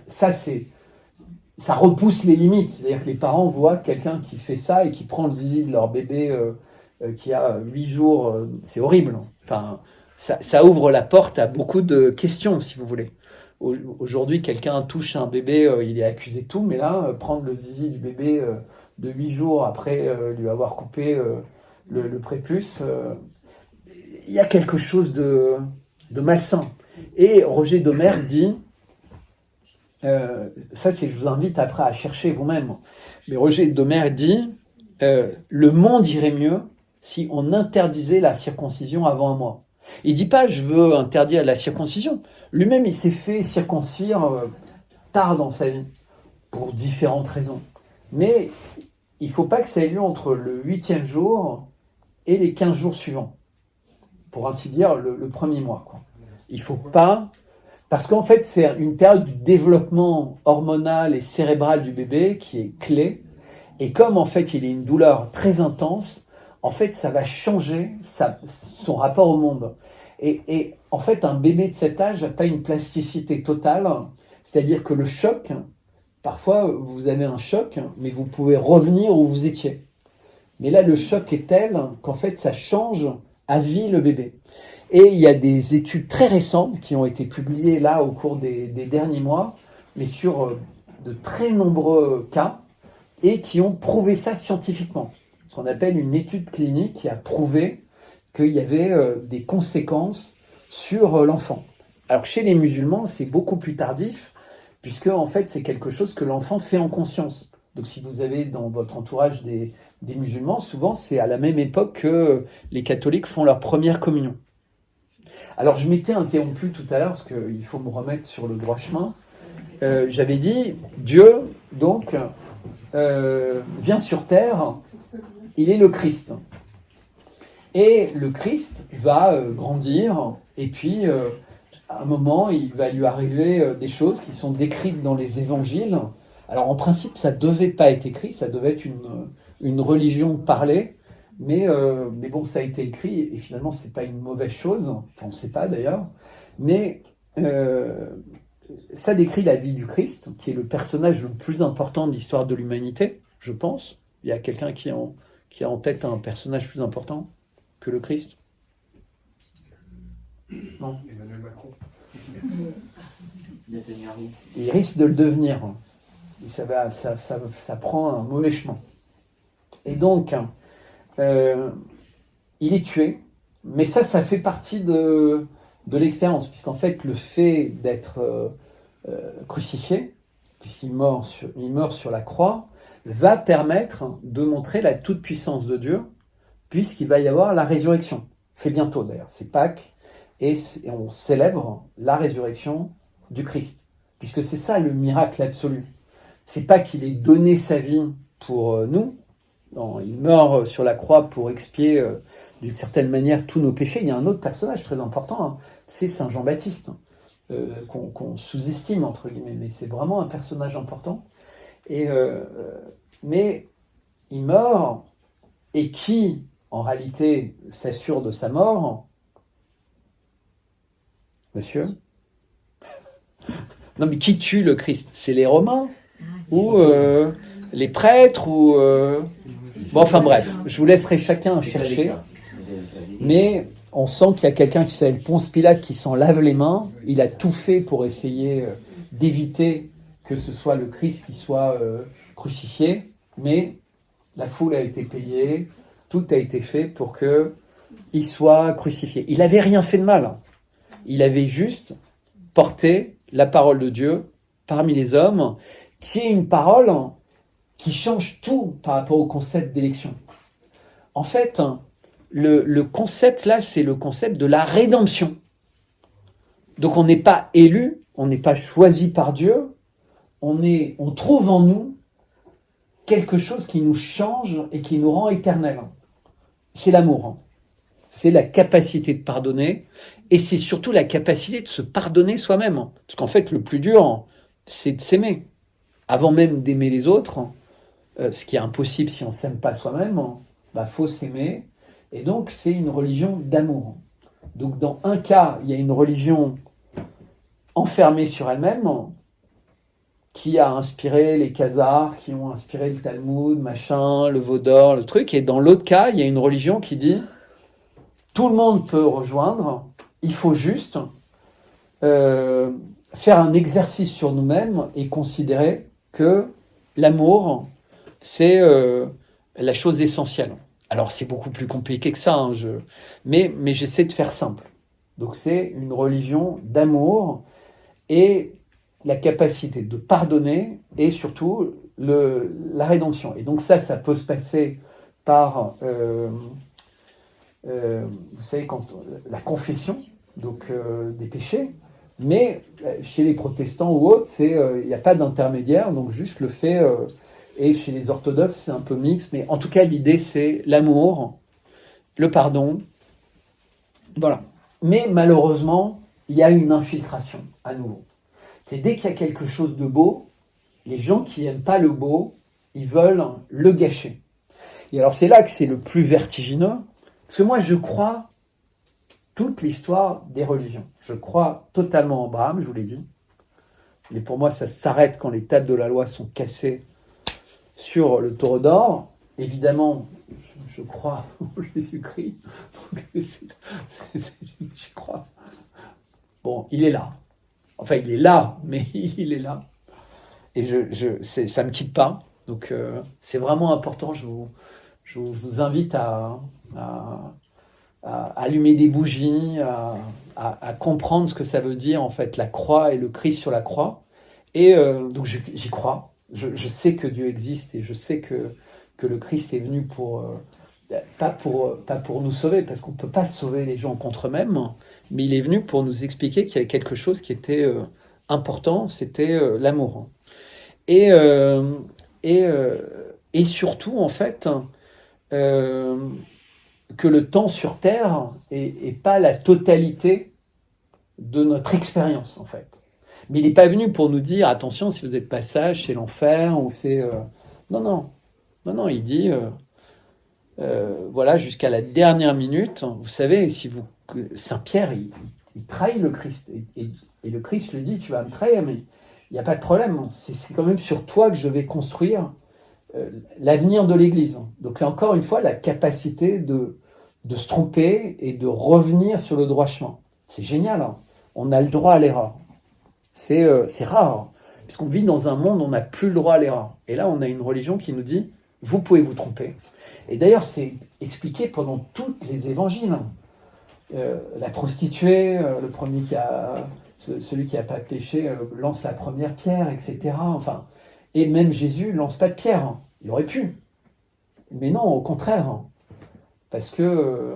Ça repousse les limites. C'est-à-dire que les parents voient quelqu'un qui fait ça et qui prend le zizi de leur bébé qui a 8 jours. C'est horrible. Enfin, ça ouvre la porte à beaucoup de questions, si vous voulez. Aujourd'hui, quelqu'un touche un bébé, il est accusé de tout, mais là, prendre le zizi du bébé de 8 jours après lui avoir coupé le prépuce, il y a quelque chose de malsain. Et Roger Domergue dit, je vous invite après à chercher vous-même, mais Roger Domergue dit, le monde irait mieux si on interdisait la circoncision avant un mois. Il dit pas, je veux interdire la circoncision. Lui-même, il s'est fait circoncire tard dans sa vie, pour différentes raisons. Mais il ne faut pas que ça ait lieu entre le 8e jour et les 15 jours suivants. Pour ainsi dire, le premier mois, quoi. Il ne faut pas... Parce qu'en fait, c'est une période du développement hormonal et cérébral du bébé qui est clé. Et comme, en fait, il a une douleur très intense, en fait, ça va changer son rapport au monde. Et en fait, un bébé de cet âge n'a pas une plasticité totale. C'est-à-dire que le choc, parfois, vous avez un choc, mais vous pouvez revenir où vous étiez. Mais là, le choc est tel qu'en fait, ça change à vie le bébé. Et il y a des études très récentes qui ont été publiées là au cours des derniers mois, mais sur de très nombreux cas, et qui ont prouvé ça scientifiquement. Ce qu'on appelle une étude clinique qui a prouvé qu'il y avait des conséquences sur l'enfant. Alors chez les musulmans, c'est beaucoup plus tardif, puisque en fait c'est quelque chose que l'enfant fait en conscience. Donc si vous avez dans votre entourage des musulmans, souvent c'est à la même époque que les catholiques font leur première communion. Alors je m'étais interrompu tout à l'heure, parce qu'il faut me remettre sur le droit chemin. J'avais dit, Dieu, donc, vient sur terre, il est le Christ. Et le Christ va grandir, et puis à un moment, il va lui arriver des choses qui sont décrites dans les évangiles. Alors en principe, ça ne devait pas être écrit, ça devait être une religion parlée, mais bon, ça a été écrit, et finalement, ce n'est pas une mauvaise chose, enfin, on ne sait pas d'ailleurs, mais ça décrit la vie du Christ, qui est le personnage le plus important de l'histoire de l'humanité, je pense. Il y a quelqu'un qui a en tête un personnage plus important que le Christ? Non. Emmanuel Macron. Il risque de le devenir. Et ça prend un mauvais chemin. Et donc, il est tué, mais ça fait partie de l'expérience, puisqu'en fait, le fait d'être crucifié, puisqu'il meurt sur la croix, va permettre de montrer la toute-puissance de Dieu, puisqu'il va y avoir la résurrection. C'est bientôt d'ailleurs, c'est Pâques, et on célèbre la résurrection du Christ, puisque c'est ça le miracle absolu. C'est pas qu'il ait donné sa vie pour nous, non, il meurt sur la croix pour expier d'une certaine manière tous nos péchés. Il y a un autre personnage très important, hein, c'est Saint Jean-Baptiste, qu'on sous-estime entre guillemets, mais c'est vraiment un personnage important. Mais il meurt, et qui en réalité s'assure de sa mort? Monsieur? Non, mais qui tue le Christ? C'est les Romains? Ou les prêtres? Ou bon, enfin bref, je vous laisserai chacun chercher. Mais on sent qu'il y a quelqu'un qui s'appelle Ponce Pilate qui s'en lave les mains. Il a tout fait pour essayer d'éviter que ce soit le Christ qui soit crucifié. Mais la foule a été payée. Tout a été fait pour qu'il soit crucifié. Il n'avait rien fait de mal. Il avait juste porté la parole de Dieu parmi les hommes, qui est une parole qui change tout par rapport au concept d'élection. En fait, le concept là, c'est le concept de la rédemption. Donc on n'est pas élu, on n'est pas choisi par Dieu, on trouve en nous quelque chose qui nous change et qui nous rend éternels. C'est l'amour. C'est la capacité de pardonner, et c'est surtout la capacité de se pardonner soi-même. Parce qu'en fait, le plus dur, c'est de s'aimer. Avant même d'aimer les autres, ce qui est impossible si on ne s'aime pas soi-même, faut s'aimer. Et donc, c'est une religion d'amour. Donc, dans un cas, il y a une religion enfermée sur elle-même, qui a inspiré les Khazars, qui ont inspiré le Talmud, machin, le Vaudor, le truc. Et dans l'autre cas, il y a une religion qui dit tout le monde peut rejoindre, il faut juste faire un exercice sur nous-mêmes et considérer que l'amour, c'est la chose essentielle. Alors c'est beaucoup plus compliqué que ça, hein, mais j'essaie de faire simple. Donc c'est une religion d'amour et la capacité de pardonner et surtout la rédemption. Et donc ça peut se passer par, vous savez, la confession donc des péchés, mais chez les protestants ou autres, il n'y a pas d'intermédiaire, donc juste le fait, et chez les orthodoxes, c'est un peu mixte, mais en tout cas, l'idée, c'est l'amour, le pardon, voilà. Mais malheureusement, il y a une infiltration, à nouveau. C'est dès qu'il y a quelque chose de beau, les gens qui n'aiment pas le beau, ils veulent le gâcher. Et alors, c'est là que c'est le plus vertigineux, parce que moi, je crois toute l'histoire des religions. Je crois totalement en Abraham, je vous l'ai dit. Mais pour moi, ça s'arrête quand les tables de la loi sont cassées sur le taureau d'or. Évidemment, je crois en Jésus-Christ. Donc, j'y crois. Bon, il est là. Enfin, il est là, mais il est là. Et ça ne me quitte pas. Donc, c'est vraiment important. Je vous invite à allumer des bougies, à comprendre ce que ça veut dire, en fait, la croix et le Christ sur la croix. Et donc, j'y crois. Je sais que Dieu existe et je sais que le Christ est venu pas pour nous sauver, parce qu'on ne peut pas sauver les gens contre eux-mêmes, mais il est venu pour nous expliquer qu'il y avait quelque chose qui était important, c'était l'amour. Et surtout, en fait, que le temps sur Terre est pas la totalité de notre expérience, en fait. Mais il n'est pas venu pour nous dire, attention, si vous êtes pas sage, c'est l'enfer, ou c'est... Non, il dit, voilà, jusqu'à la dernière minute, vous savez, Saint-Pierre, il trahit le Christ, et le Christ lui dit, tu vas me trahir, mais il n'y a pas de problème, c'est quand même sur toi que je vais construire l'avenir de l'Église. Donc c'est encore une fois la capacité de se tromper et de revenir sur le droit chemin. C'est génial, hein. On a le droit à l'erreur. C'est rare, hein, puisqu'on vit dans un monde où on n'a plus le droit à l'erreur. Et là, on a une religion qui nous dit, vous pouvez vous tromper. Et d'ailleurs, c'est expliqué pendant tous les évangiles. La prostituée, le premier celui qui n'a pas péché, lance la première pierre, etc. Enfin, et même Jésus lance pas de pierre. Hein. Il aurait pu. Mais non, au contraire. Hein. Parce que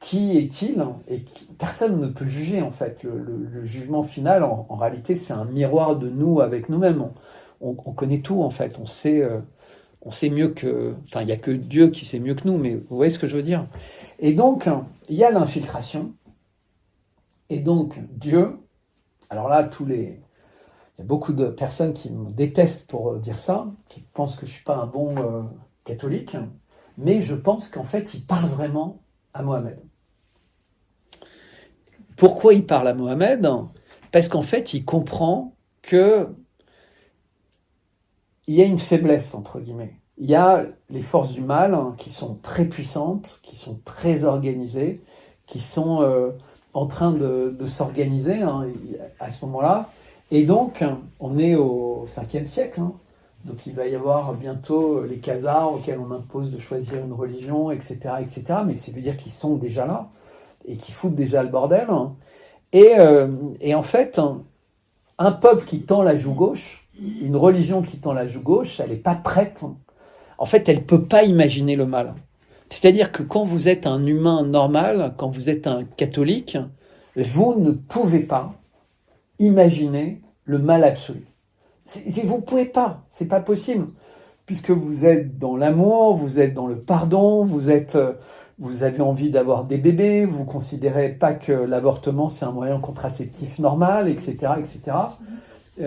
qui est-il? Et personne ne peut juger, en fait. Le jugement final, en réalité, c'est un miroir de nous avec nous-mêmes. On connaît tout, en fait. On sait mieux que... Enfin, il n'y a que Dieu qui sait mieux que nous, mais vous voyez ce que je veux dire? Et donc, il y a l'infiltration. Et donc, Dieu... Alors là, il y a beaucoup de personnes qui me détestent pour dire ça, qui pensent que je ne suis pas un bon catholique, mais je pense qu'en fait, il parle vraiment à Mohamed. Pourquoi il parle à Mohamed? Parce qu'en fait, il comprend que il y a une faiblesse, entre guillemets. Il y a les forces du mal qui sont très puissantes, qui sont très organisées, qui sont en train de s'organiser à ce moment-là. Et donc, on est au 5e siècle. Donc, il va y avoir bientôt les Khazars auxquels on impose de choisir une religion, etc., etc. Mais ça veut dire qu'ils sont déjà là et qu'ils foutent déjà le bordel. Et en fait, un peuple qui tend la joue gauche, une religion qui tend la joue gauche, elle n'est pas prête. En fait, elle ne peut pas imaginer le mal. C'est-à-dire que quand vous êtes un humain normal, quand vous êtes un catholique, vous ne pouvez pas imaginer le mal absolu. Vous ne pouvez pas, c'est pas possible. Puisque vous êtes dans l'amour, vous êtes dans le pardon, vous avez envie d'avoir des bébés, vous ne considérez pas que l'avortement c'est un moyen contraceptif normal, etc., etc. S'il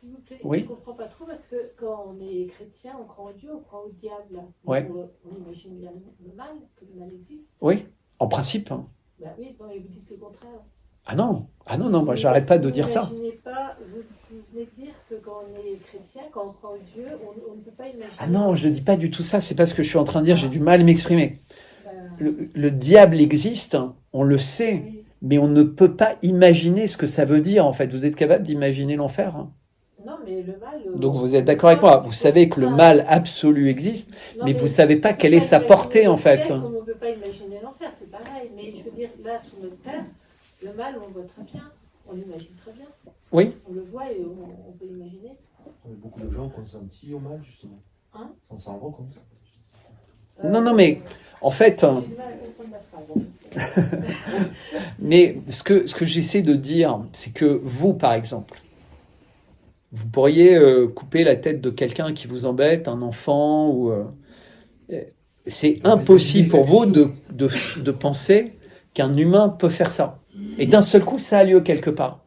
vous plaît, Oui. je ne comprends pas trop parce que quand on est chrétien, on croit en Dieu, on croit au diable. Ouais. Donc, on imagine bien le mal, que le mal existe. Oui, en principe. Bah oui, non, et vous dites le contraire. Ah non, moi j'arrête pas de dire ça. Vous venez de dire que quand on est chrétien, quand on croit au Dieu, on ne peut pas imaginer. Ah non, je ne dis pas du tout ça, c'est pas ce que je suis en train de dire, j'ai du mal à m'exprimer. Ben, Le diable existe, on le sait, oui. mais on ne peut pas imaginer ce que ça veut dire en fait. Vous êtes capable d'imaginer l'enfer? Non, mais le mal. Donc vous êtes d'accord avec moi, vous savez que le mal absolu existe, Non, mais vous ne savez pas on peut quelle est sa imaginer portée le en fait. ciel comme on ne peut pas imaginer l'enfer, c'est pareil. Mais je veux dire, là, sous notre terre, le mal, on le voit très bien, on l'imagine très bien. Oui. On le voit et on peut l'imaginer. Beaucoup de gens consentis au mal, justement. Hein Sans s'en rendre compte. Non, mais en fait, J'ai du mal à comprendre la phrase. mais ce que j'essaie de dire, c'est que vous, par exemple, vous pourriez couper la tête de quelqu'un qui vous embête, un enfant, ou c'est impossible pour vous de penser qu'un humain peut faire ça. Et d'un seul coup, ça a lieu quelque part.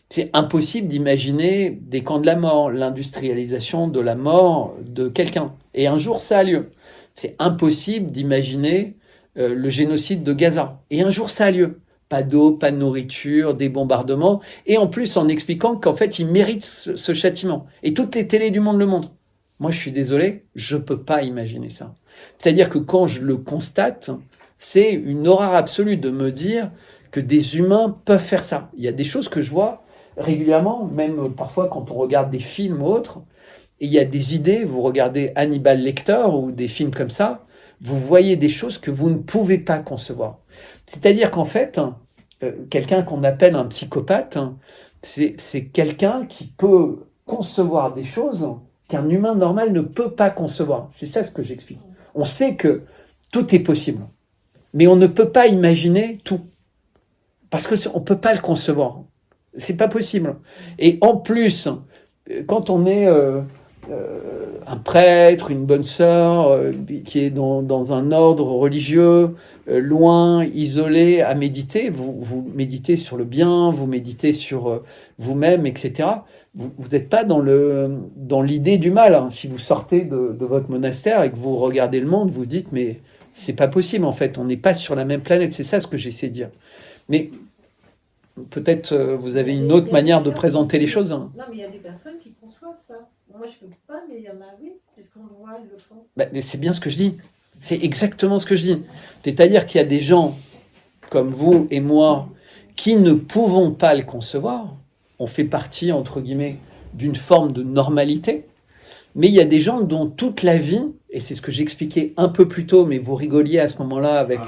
C'est impossible d'imaginer des camps de la mort, l'industrialisation de la mort de quelqu'un. Et un jour, ça a lieu. C'est impossible d'imaginer le génocide de Gaza. Et un jour, ça a lieu. Pas d'eau, pas de nourriture, des bombardements. Et en plus, en expliquant qu'en fait, ils méritent ce châtiment. Et toutes les télés du monde le montrent. Moi, je suis désolé, je peux pas imaginer ça. C'est-à-dire que quand je le constate, c'est une horreur absolue de me dire que des humains peuvent faire ça. Il y a des choses que je vois régulièrement, même parfois quand on regarde des films ou autres, et il y a des idées, vous regardez Hannibal Lecter ou des films comme ça, vous voyez des choses que vous ne pouvez pas concevoir. C'est-à-dire qu'en fait, quelqu'un qu'on appelle un psychopathe, c'est quelqu'un qui peut concevoir des choses qu'un humain normal ne peut pas concevoir. C'est ça ce que j'explique. On sait que tout est possible, mais on ne peut pas imaginer tout. Parce qu'on ne peut pas le concevoir. C'est pas possible. Et en plus, quand on est un prêtre, une bonne sœur, qui est dans un ordre religieux, loin, isolé, à méditer, vous méditez sur le bien, vous méditez sur vous-même, etc. Vous n'êtes pas dans l'idée du mal. Hein. Si vous sortez de votre monastère et que vous regardez le monde, vous dites, mais c'est pas possible, en fait. On n'est pas sur la même planète. C'est ça ce que j'essaie de dire. Mais peut-être vous avez une autre manière de présenter les choses. Hein. Non, mais il y a des personnes qui conçoivent ça. Moi, je ne peux pas, mais il y en a, oui. Est-ce qu'on le voit, ils le font? C'est bien ce que je dis. C'est exactement ce que je dis. C'est-à-dire qu'il y a des gens comme vous et moi qui ne pouvons pas le concevoir. On fait partie, entre guillemets, d'une forme de normalité. Mais il y a des gens dont toute la vie, et c'est ce que j'expliquais un peu plus tôt, mais vous rigoliez à ce moment-là avec...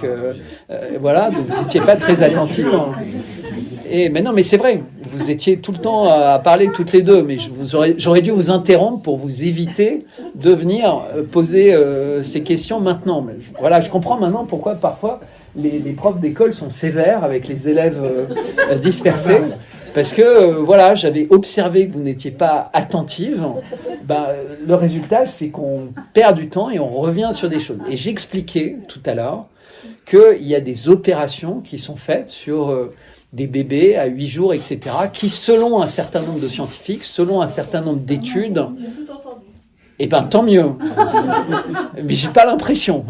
voilà, donc vous n'étiez pas très attentifs. Hein. Mais non, mais c'est vrai, vous étiez tout le temps à parler toutes les deux, mais j'aurais dû vous interrompre pour vous éviter de venir poser ces questions maintenant. Mais voilà, je comprends maintenant pourquoi parfois les profs d'école sont sévères avec les élèves dispersés. Parce que, voilà, j'avais observé que vous n'étiez pas attentive. Le résultat, c'est qu'on perd du temps et on revient sur des choses. Et j'expliquais tout à l'heure qu'il y a des opérations qui sont faites sur des bébés à 8 jours, etc., qui, selon un certain nombre de scientifiques, selon un certain nombre d'études, tant mieux. Mais j'ai pas l'impression.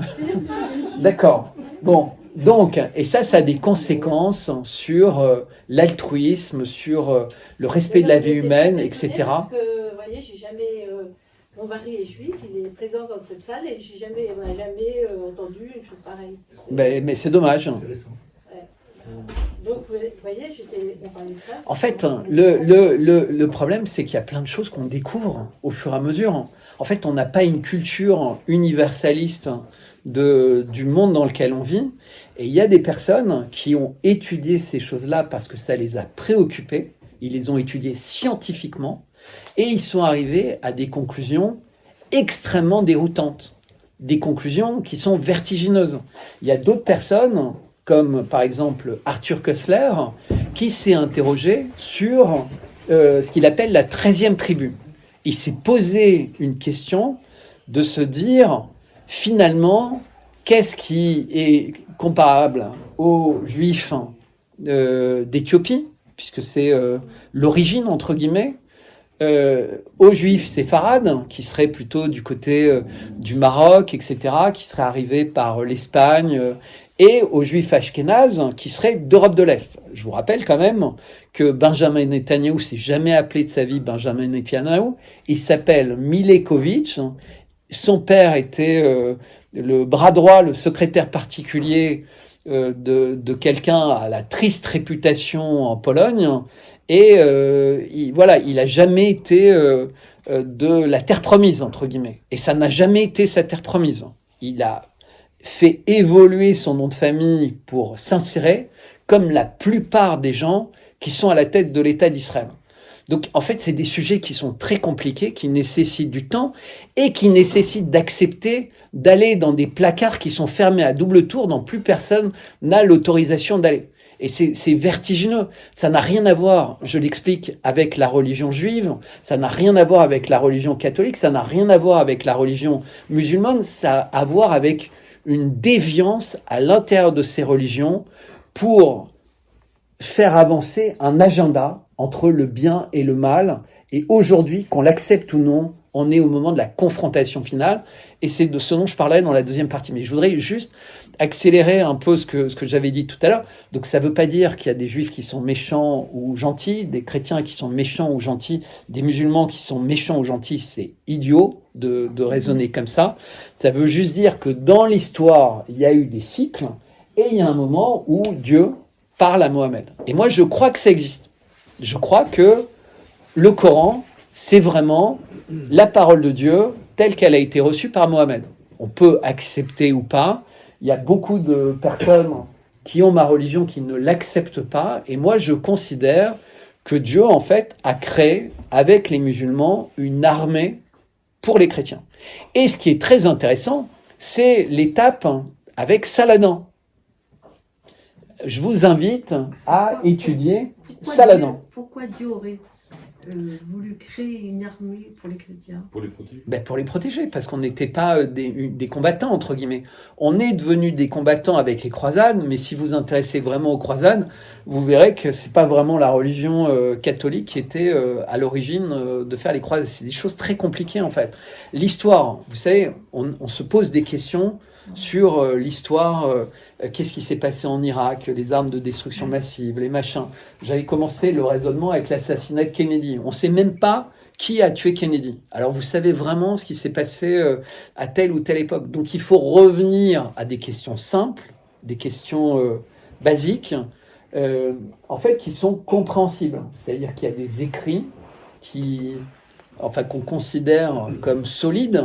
D'accord. Bon. Donc, et ça a des conséquences sur l'altruisme, sur le respect de la vie humaine, etc. Parce que, vous voyez, j'ai jamais... mon mari est juif, il est présent dans cette salle et on n'a jamais entendu une chose pareille. Mais c'est dommage. C'est récent. Donc, vous voyez, on parlait de ça. En fait, le problème, c'est qu'il y a plein de choses qu'on découvre au fur et à mesure. En fait, on n'a pas une culture universaliste du monde dans lequel on vit. Et il y a des personnes qui ont étudié ces choses-là parce que ça les a préoccupés. Ils les ont étudiées scientifiquement et ils sont arrivés à des conclusions extrêmement déroutantes. Des conclusions qui sont vertigineuses. Il y a d'autres personnes, comme par exemple Arthur Koestler, qui s'est interrogé sur ce qu'il appelle la 13e tribu. Il s'est posé une question de se dire, finalement, qu'est-ce qui est comparable aux Juifs d'Éthiopie, puisque c'est l'origine, entre guillemets, aux Juifs séfarades, qui seraient plutôt du côté du Maroc, etc., qui seraient arrivés par l'Espagne, et aux Juifs ashkénazes, qui seraient d'Europe de l'Est. Je vous rappelle quand même que Benjamin Netanyahou s'est jamais appelé de sa vie Benjamin Netanyahou, il s'appelle Milekovic, son père était... le bras droit, le secrétaire particulier de quelqu'un à la triste réputation en Pologne. Et il a jamais été de la terre promise, entre guillemets. Et ça n'a jamais été sa terre promise. Il a fait évoluer son nom de famille pour s'insérer, comme la plupart des gens qui sont à la tête de l'État d'Israël. Donc, en fait, c'est des sujets qui sont très compliqués, qui nécessitent du temps et qui nécessitent d'accepter d'aller dans des placards qui sont fermés à double tour dont plus personne n'a l'autorisation d'aller. Et c'est vertigineux. Ça n'a rien à voir, je l'explique, avec la religion juive, ça n'a rien à voir avec la religion catholique, ça n'a rien à voir avec la religion musulmane, ça a à voir avec une déviance à l'intérieur de ces religions pour faire avancer un agenda entre le bien et le mal. Et aujourd'hui, qu'on l'accepte ou non, on est au moment de la confrontation finale, et c'est de ce dont je parlerai dans la deuxième partie. Mais je voudrais juste accélérer un peu ce que j'avais dit tout à l'heure. Donc ça ne veut pas dire qu'il y a des juifs qui sont méchants ou gentils, des chrétiens qui sont méchants ou gentils, des musulmans qui sont méchants ou gentils. C'est idiot de raisonner comme ça. Ça veut juste dire que dans l'histoire, il y a eu des cycles, et il y a un moment où Dieu parle à Mohammed. Et moi, je crois que ça existe. Je crois que le Coran, c'est vraiment la parole de Dieu telle qu'elle a été reçue par Mohammed. On peut accepter ou pas. Il y a beaucoup de personnes qui ont ma religion qui ne l'acceptent pas. Et moi, je considère que Dieu, en fait, a créé avec les musulmans une armée pour les chrétiens. Et ce qui est très intéressant, c'est l'étape avec Saladin. Je vous invite à étudier Saladin. Pourquoi Dieu aurait voulu créer une armée pour les chrétiens? Pour les protéger. Pour les protéger, parce qu'on n'était pas des combattants, entre guillemets. On est devenus des combattants avec les croisades, mais si vous vous intéressez vraiment aux croisades, vous verrez que c'est pas vraiment la religion catholique qui était à l'origine de faire les croisades. C'est des choses très compliquées, en fait. L'histoire, vous savez, on se pose des questions sur l'histoire, qu'est-ce qui s'est passé en Irak, les armes de destruction massive, les machins. J'avais commencé le raisonnement avec l'assassinat de Kennedy. On ne sait même pas qui a tué Kennedy. Alors vous savez vraiment ce qui s'est passé à telle ou telle époque. Donc il faut revenir à des questions simples, des questions basiques, en fait, qui sont compréhensibles. C'est-à-dire qu'il y a des écrits qu'on considère comme solides,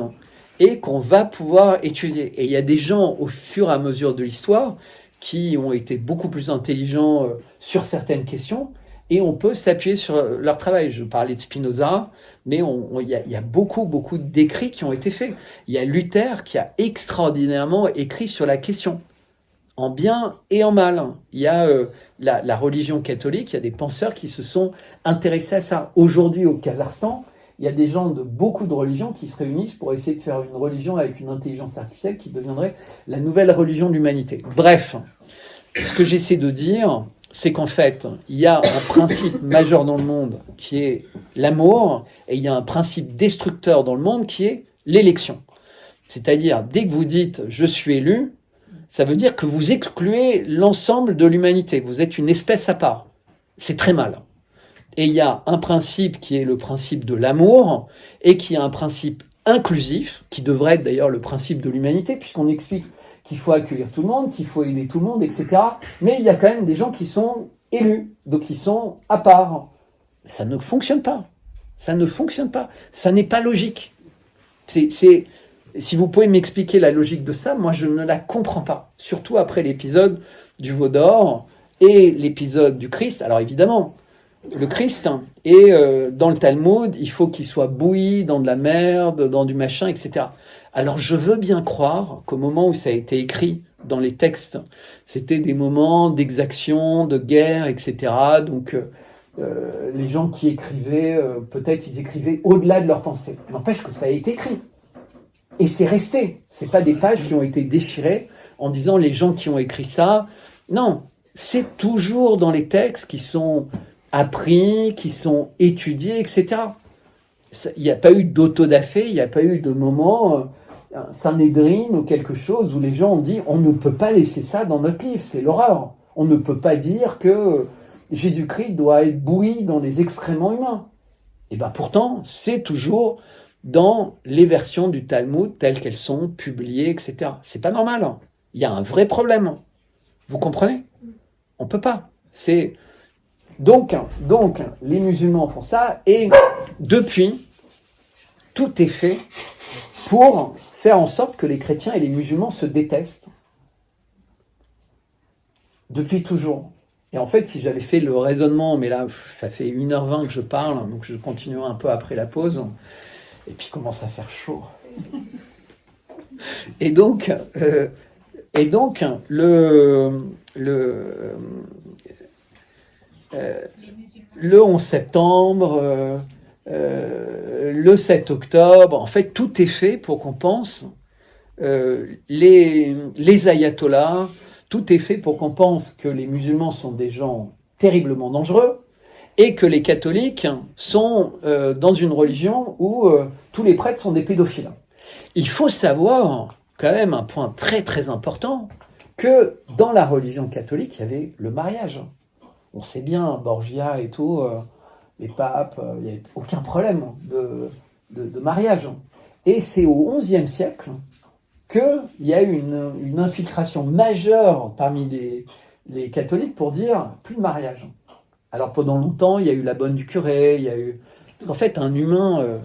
et qu'on va pouvoir étudier. Et il y a des gens, au fur et à mesure de l'histoire, qui ont été beaucoup plus intelligents sur certaines questions, et on peut s'appuyer sur leur travail. Je parlais de Spinoza, mais il y a beaucoup d'écrits qui ont été faits. Il y a Luther qui a extraordinairement écrit sur la question, en bien et en mal. Il y a la religion catholique, il y a des penseurs qui se sont intéressés à ça. Aujourd'hui, au Kazakhstan, il y a des gens de beaucoup de religions qui se réunissent pour essayer de faire une religion avec une intelligence artificielle qui deviendrait la nouvelle religion de l'humanité. Bref, ce que j'essaie de dire, c'est qu'en fait, il y a un principe majeur dans le monde qui est l'amour, et il y a un principe destructeur dans le monde qui est l'élection. C'est-à-dire, dès que vous dites « je suis élu », ça veut dire que vous excluez l'ensemble de l'humanité. Vous êtes une espèce à part. C'est très mal. Et il y a un principe qui est le principe de l'amour, et qui est un principe inclusif, qui devrait être d'ailleurs le principe de l'humanité, puisqu'on explique qu'il faut accueillir tout le monde, qu'il faut aider tout le monde, etc. Mais il y a quand même des gens qui sont élus, donc qui sont à part. Ça ne fonctionne pas. Ça ne fonctionne pas. Ça n'est pas logique. Si vous pouvez m'expliquer la logique de ça, moi je ne la comprends pas. Surtout après l'épisode du veau d'or et l'épisode du Christ. Alors évidemment, le Christ est dans le Talmud, il faut qu'il soit bouilli dans de la merde, dans du machin, etc. Alors je veux bien croire qu'au moment où ça a été écrit dans les textes, c'était des moments d'exaction, de guerre, etc. Donc les gens qui écrivaient, peut-être ils écrivaient au-delà de leur pensée. N'empêche que ça a été écrit. Et c'est resté. C'est pas des pages qui ont été déchirées en disant les gens qui ont écrit ça. Non, c'est toujours dans les textes qui sont appris, qui sont étudiés, etc. Il n'y a pas eu d'autodafé, il n'y a pas eu de moment, un Sanhédrin ou quelque chose où les gens ont dit on ne peut pas laisser ça dans notre livre, c'est l'horreur. On ne peut pas dire que Jésus-Christ doit être bouilli dans les excréments humains. Et bien pourtant, c'est toujours dans les versions du Talmud telles qu'elles sont publiées, etc. C'est pas normal. Hein. Il y a un vrai problème. Vous comprenez? On peut pas. Donc, les musulmans font ça, et depuis, tout est fait pour faire en sorte que les chrétiens et les musulmans se détestent. Depuis toujours. Et en fait, si j'avais fait le raisonnement, mais là, ça fait 1h20 que je parle, donc je continuerai un peu après la pause, et puis il commence à faire chaud. Et donc le 11 septembre, le 7 octobre, en fait, tout est fait pour qu'on pense, les ayatollahs, tout est fait pour qu'on pense que les musulmans sont des gens terriblement dangereux, et que les catholiques sont dans une religion où tous les prêtres sont des pédophiles. Il faut savoir, quand même, un point très très important, que dans la religion catholique, il y avait le mariage. On sait bien, Borgia et tout, les papes, il n'y avait aucun problème de mariage. Et c'est au XIe siècle qu'il y a eu une infiltration majeure parmi les catholiques pour dire plus de mariage. Alors pendant longtemps, il y a eu la bonne du curé, il y a eu... Parce qu'en fait, un humain,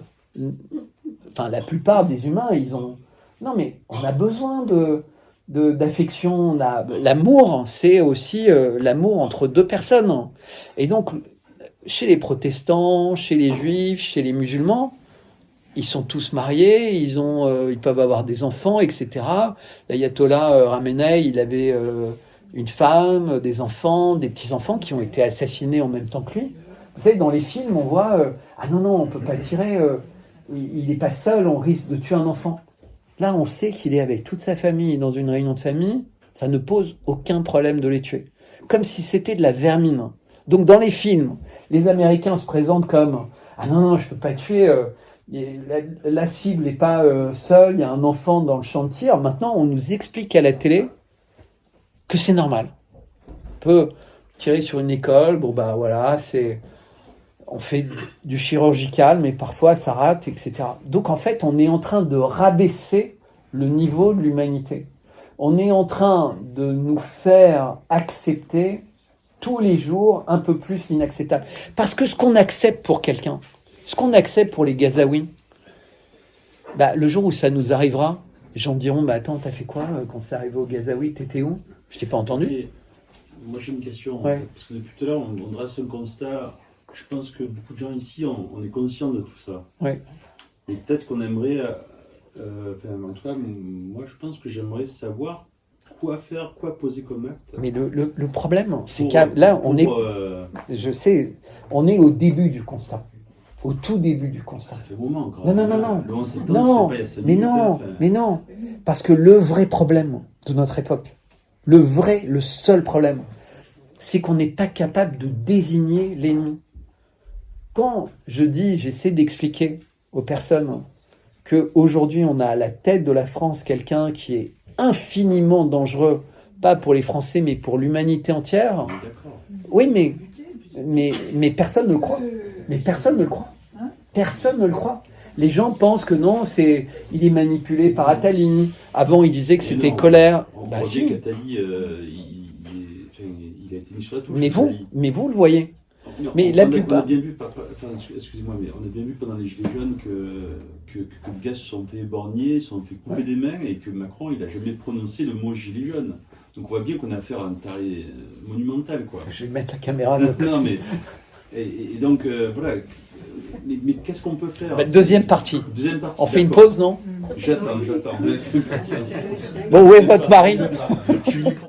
enfin la plupart des humains, ils ont... Non mais on a besoin d'affection, l'amour, c'est aussi l'amour entre deux personnes. Et donc, chez les protestants, chez les juifs, chez les musulmans, ils sont tous mariés, ils peuvent avoir des enfants, etc. L'ayatollah Khamenei, il avait une femme, des enfants, des petits-enfants qui ont été assassinés en même temps que lui. Vous savez, dans les films, on voit ah non, on peut pas tirer, il n'est pas seul, on risque de tuer un enfant. Là, on sait qu'il est avec toute sa famille dans une réunion de famille, ça ne pose aucun problème de les tuer. Comme si c'était de la vermine. Donc dans les films, les Américains se présentent comme « Ah non, je peux pas tuer, la cible n'est pas seule, il y a un enfant dans le champ de tir. » Maintenant, on nous explique à la télé que c'est normal. On peut tirer sur une école, bon bah voilà, on fait du chirurgical, mais parfois ça rate, etc. Donc en fait, on est en train de rabaisser le niveau de l'humanité. On est en train de nous faire accepter tous les jours un peu plus l'inacceptable. Parce que ce qu'on accepte pour quelqu'un, ce qu'on accepte pour les Gazaouis, bah, le jour où ça nous arrivera, les gens diront, bah attends, t'as fait quoi quand c'est arrivé aux Gazaouis, t'étais où? Je t'ai pas entendu. Et moi j'ai une question, Ouais. parce que depuis tout à l'heure on dresse un constat, je pense que beaucoup de gens ici, on est conscients de tout ça. Ouais. Et peut-être qu'on aimerait, en tout cas moi je pense que j'aimerais savoir quoi faire, quoi poser comme acte. Mais le problème, c'est que là, je sais, on est au début du constat. Au tout début du constat. Ça fait un moment encore. Non. Le 11 septembre, c'est pas il y a 5 minutes, Mais non. Parce que le vrai problème de notre époque, le seul problème, c'est qu'on n'est pas capable de désigner l'ennemi. Quand j'essaie d'expliquer aux personnes qu'aujourd'hui, on a à la tête de la France quelqu'un qui est infiniment dangereux, pas pour les Français, mais pour l'humanité entière. Oui, mais personne ne le croit. Mais personne ne le croit. Personne ne le croit. Les gens pensent que non, il est manipulé par Attali. Avant, il disait que c'était colère. On Bah voit si. bien qu'Attali, il a été mis sur la touche. Mais vous le voyez. Non, Mais on la a plupart... bien vu, excusez-moi, mais on a bien vu pendant les Gilets jaunes que des gars se sont fait éborgner, se sont fait couper des mains et que Macron, il n'a jamais prononcé le mot Gilets jaunes. Donc on voit bien qu'on a affaire à un taré monumental, quoi. Je vais mettre la caméra de l'autre côté. Non, mais... Et donc, voilà. Mais qu'est-ce qu'on peut faire? Deuxième partie. On fait une pause, non? J'attends. Bon, où est votre mari?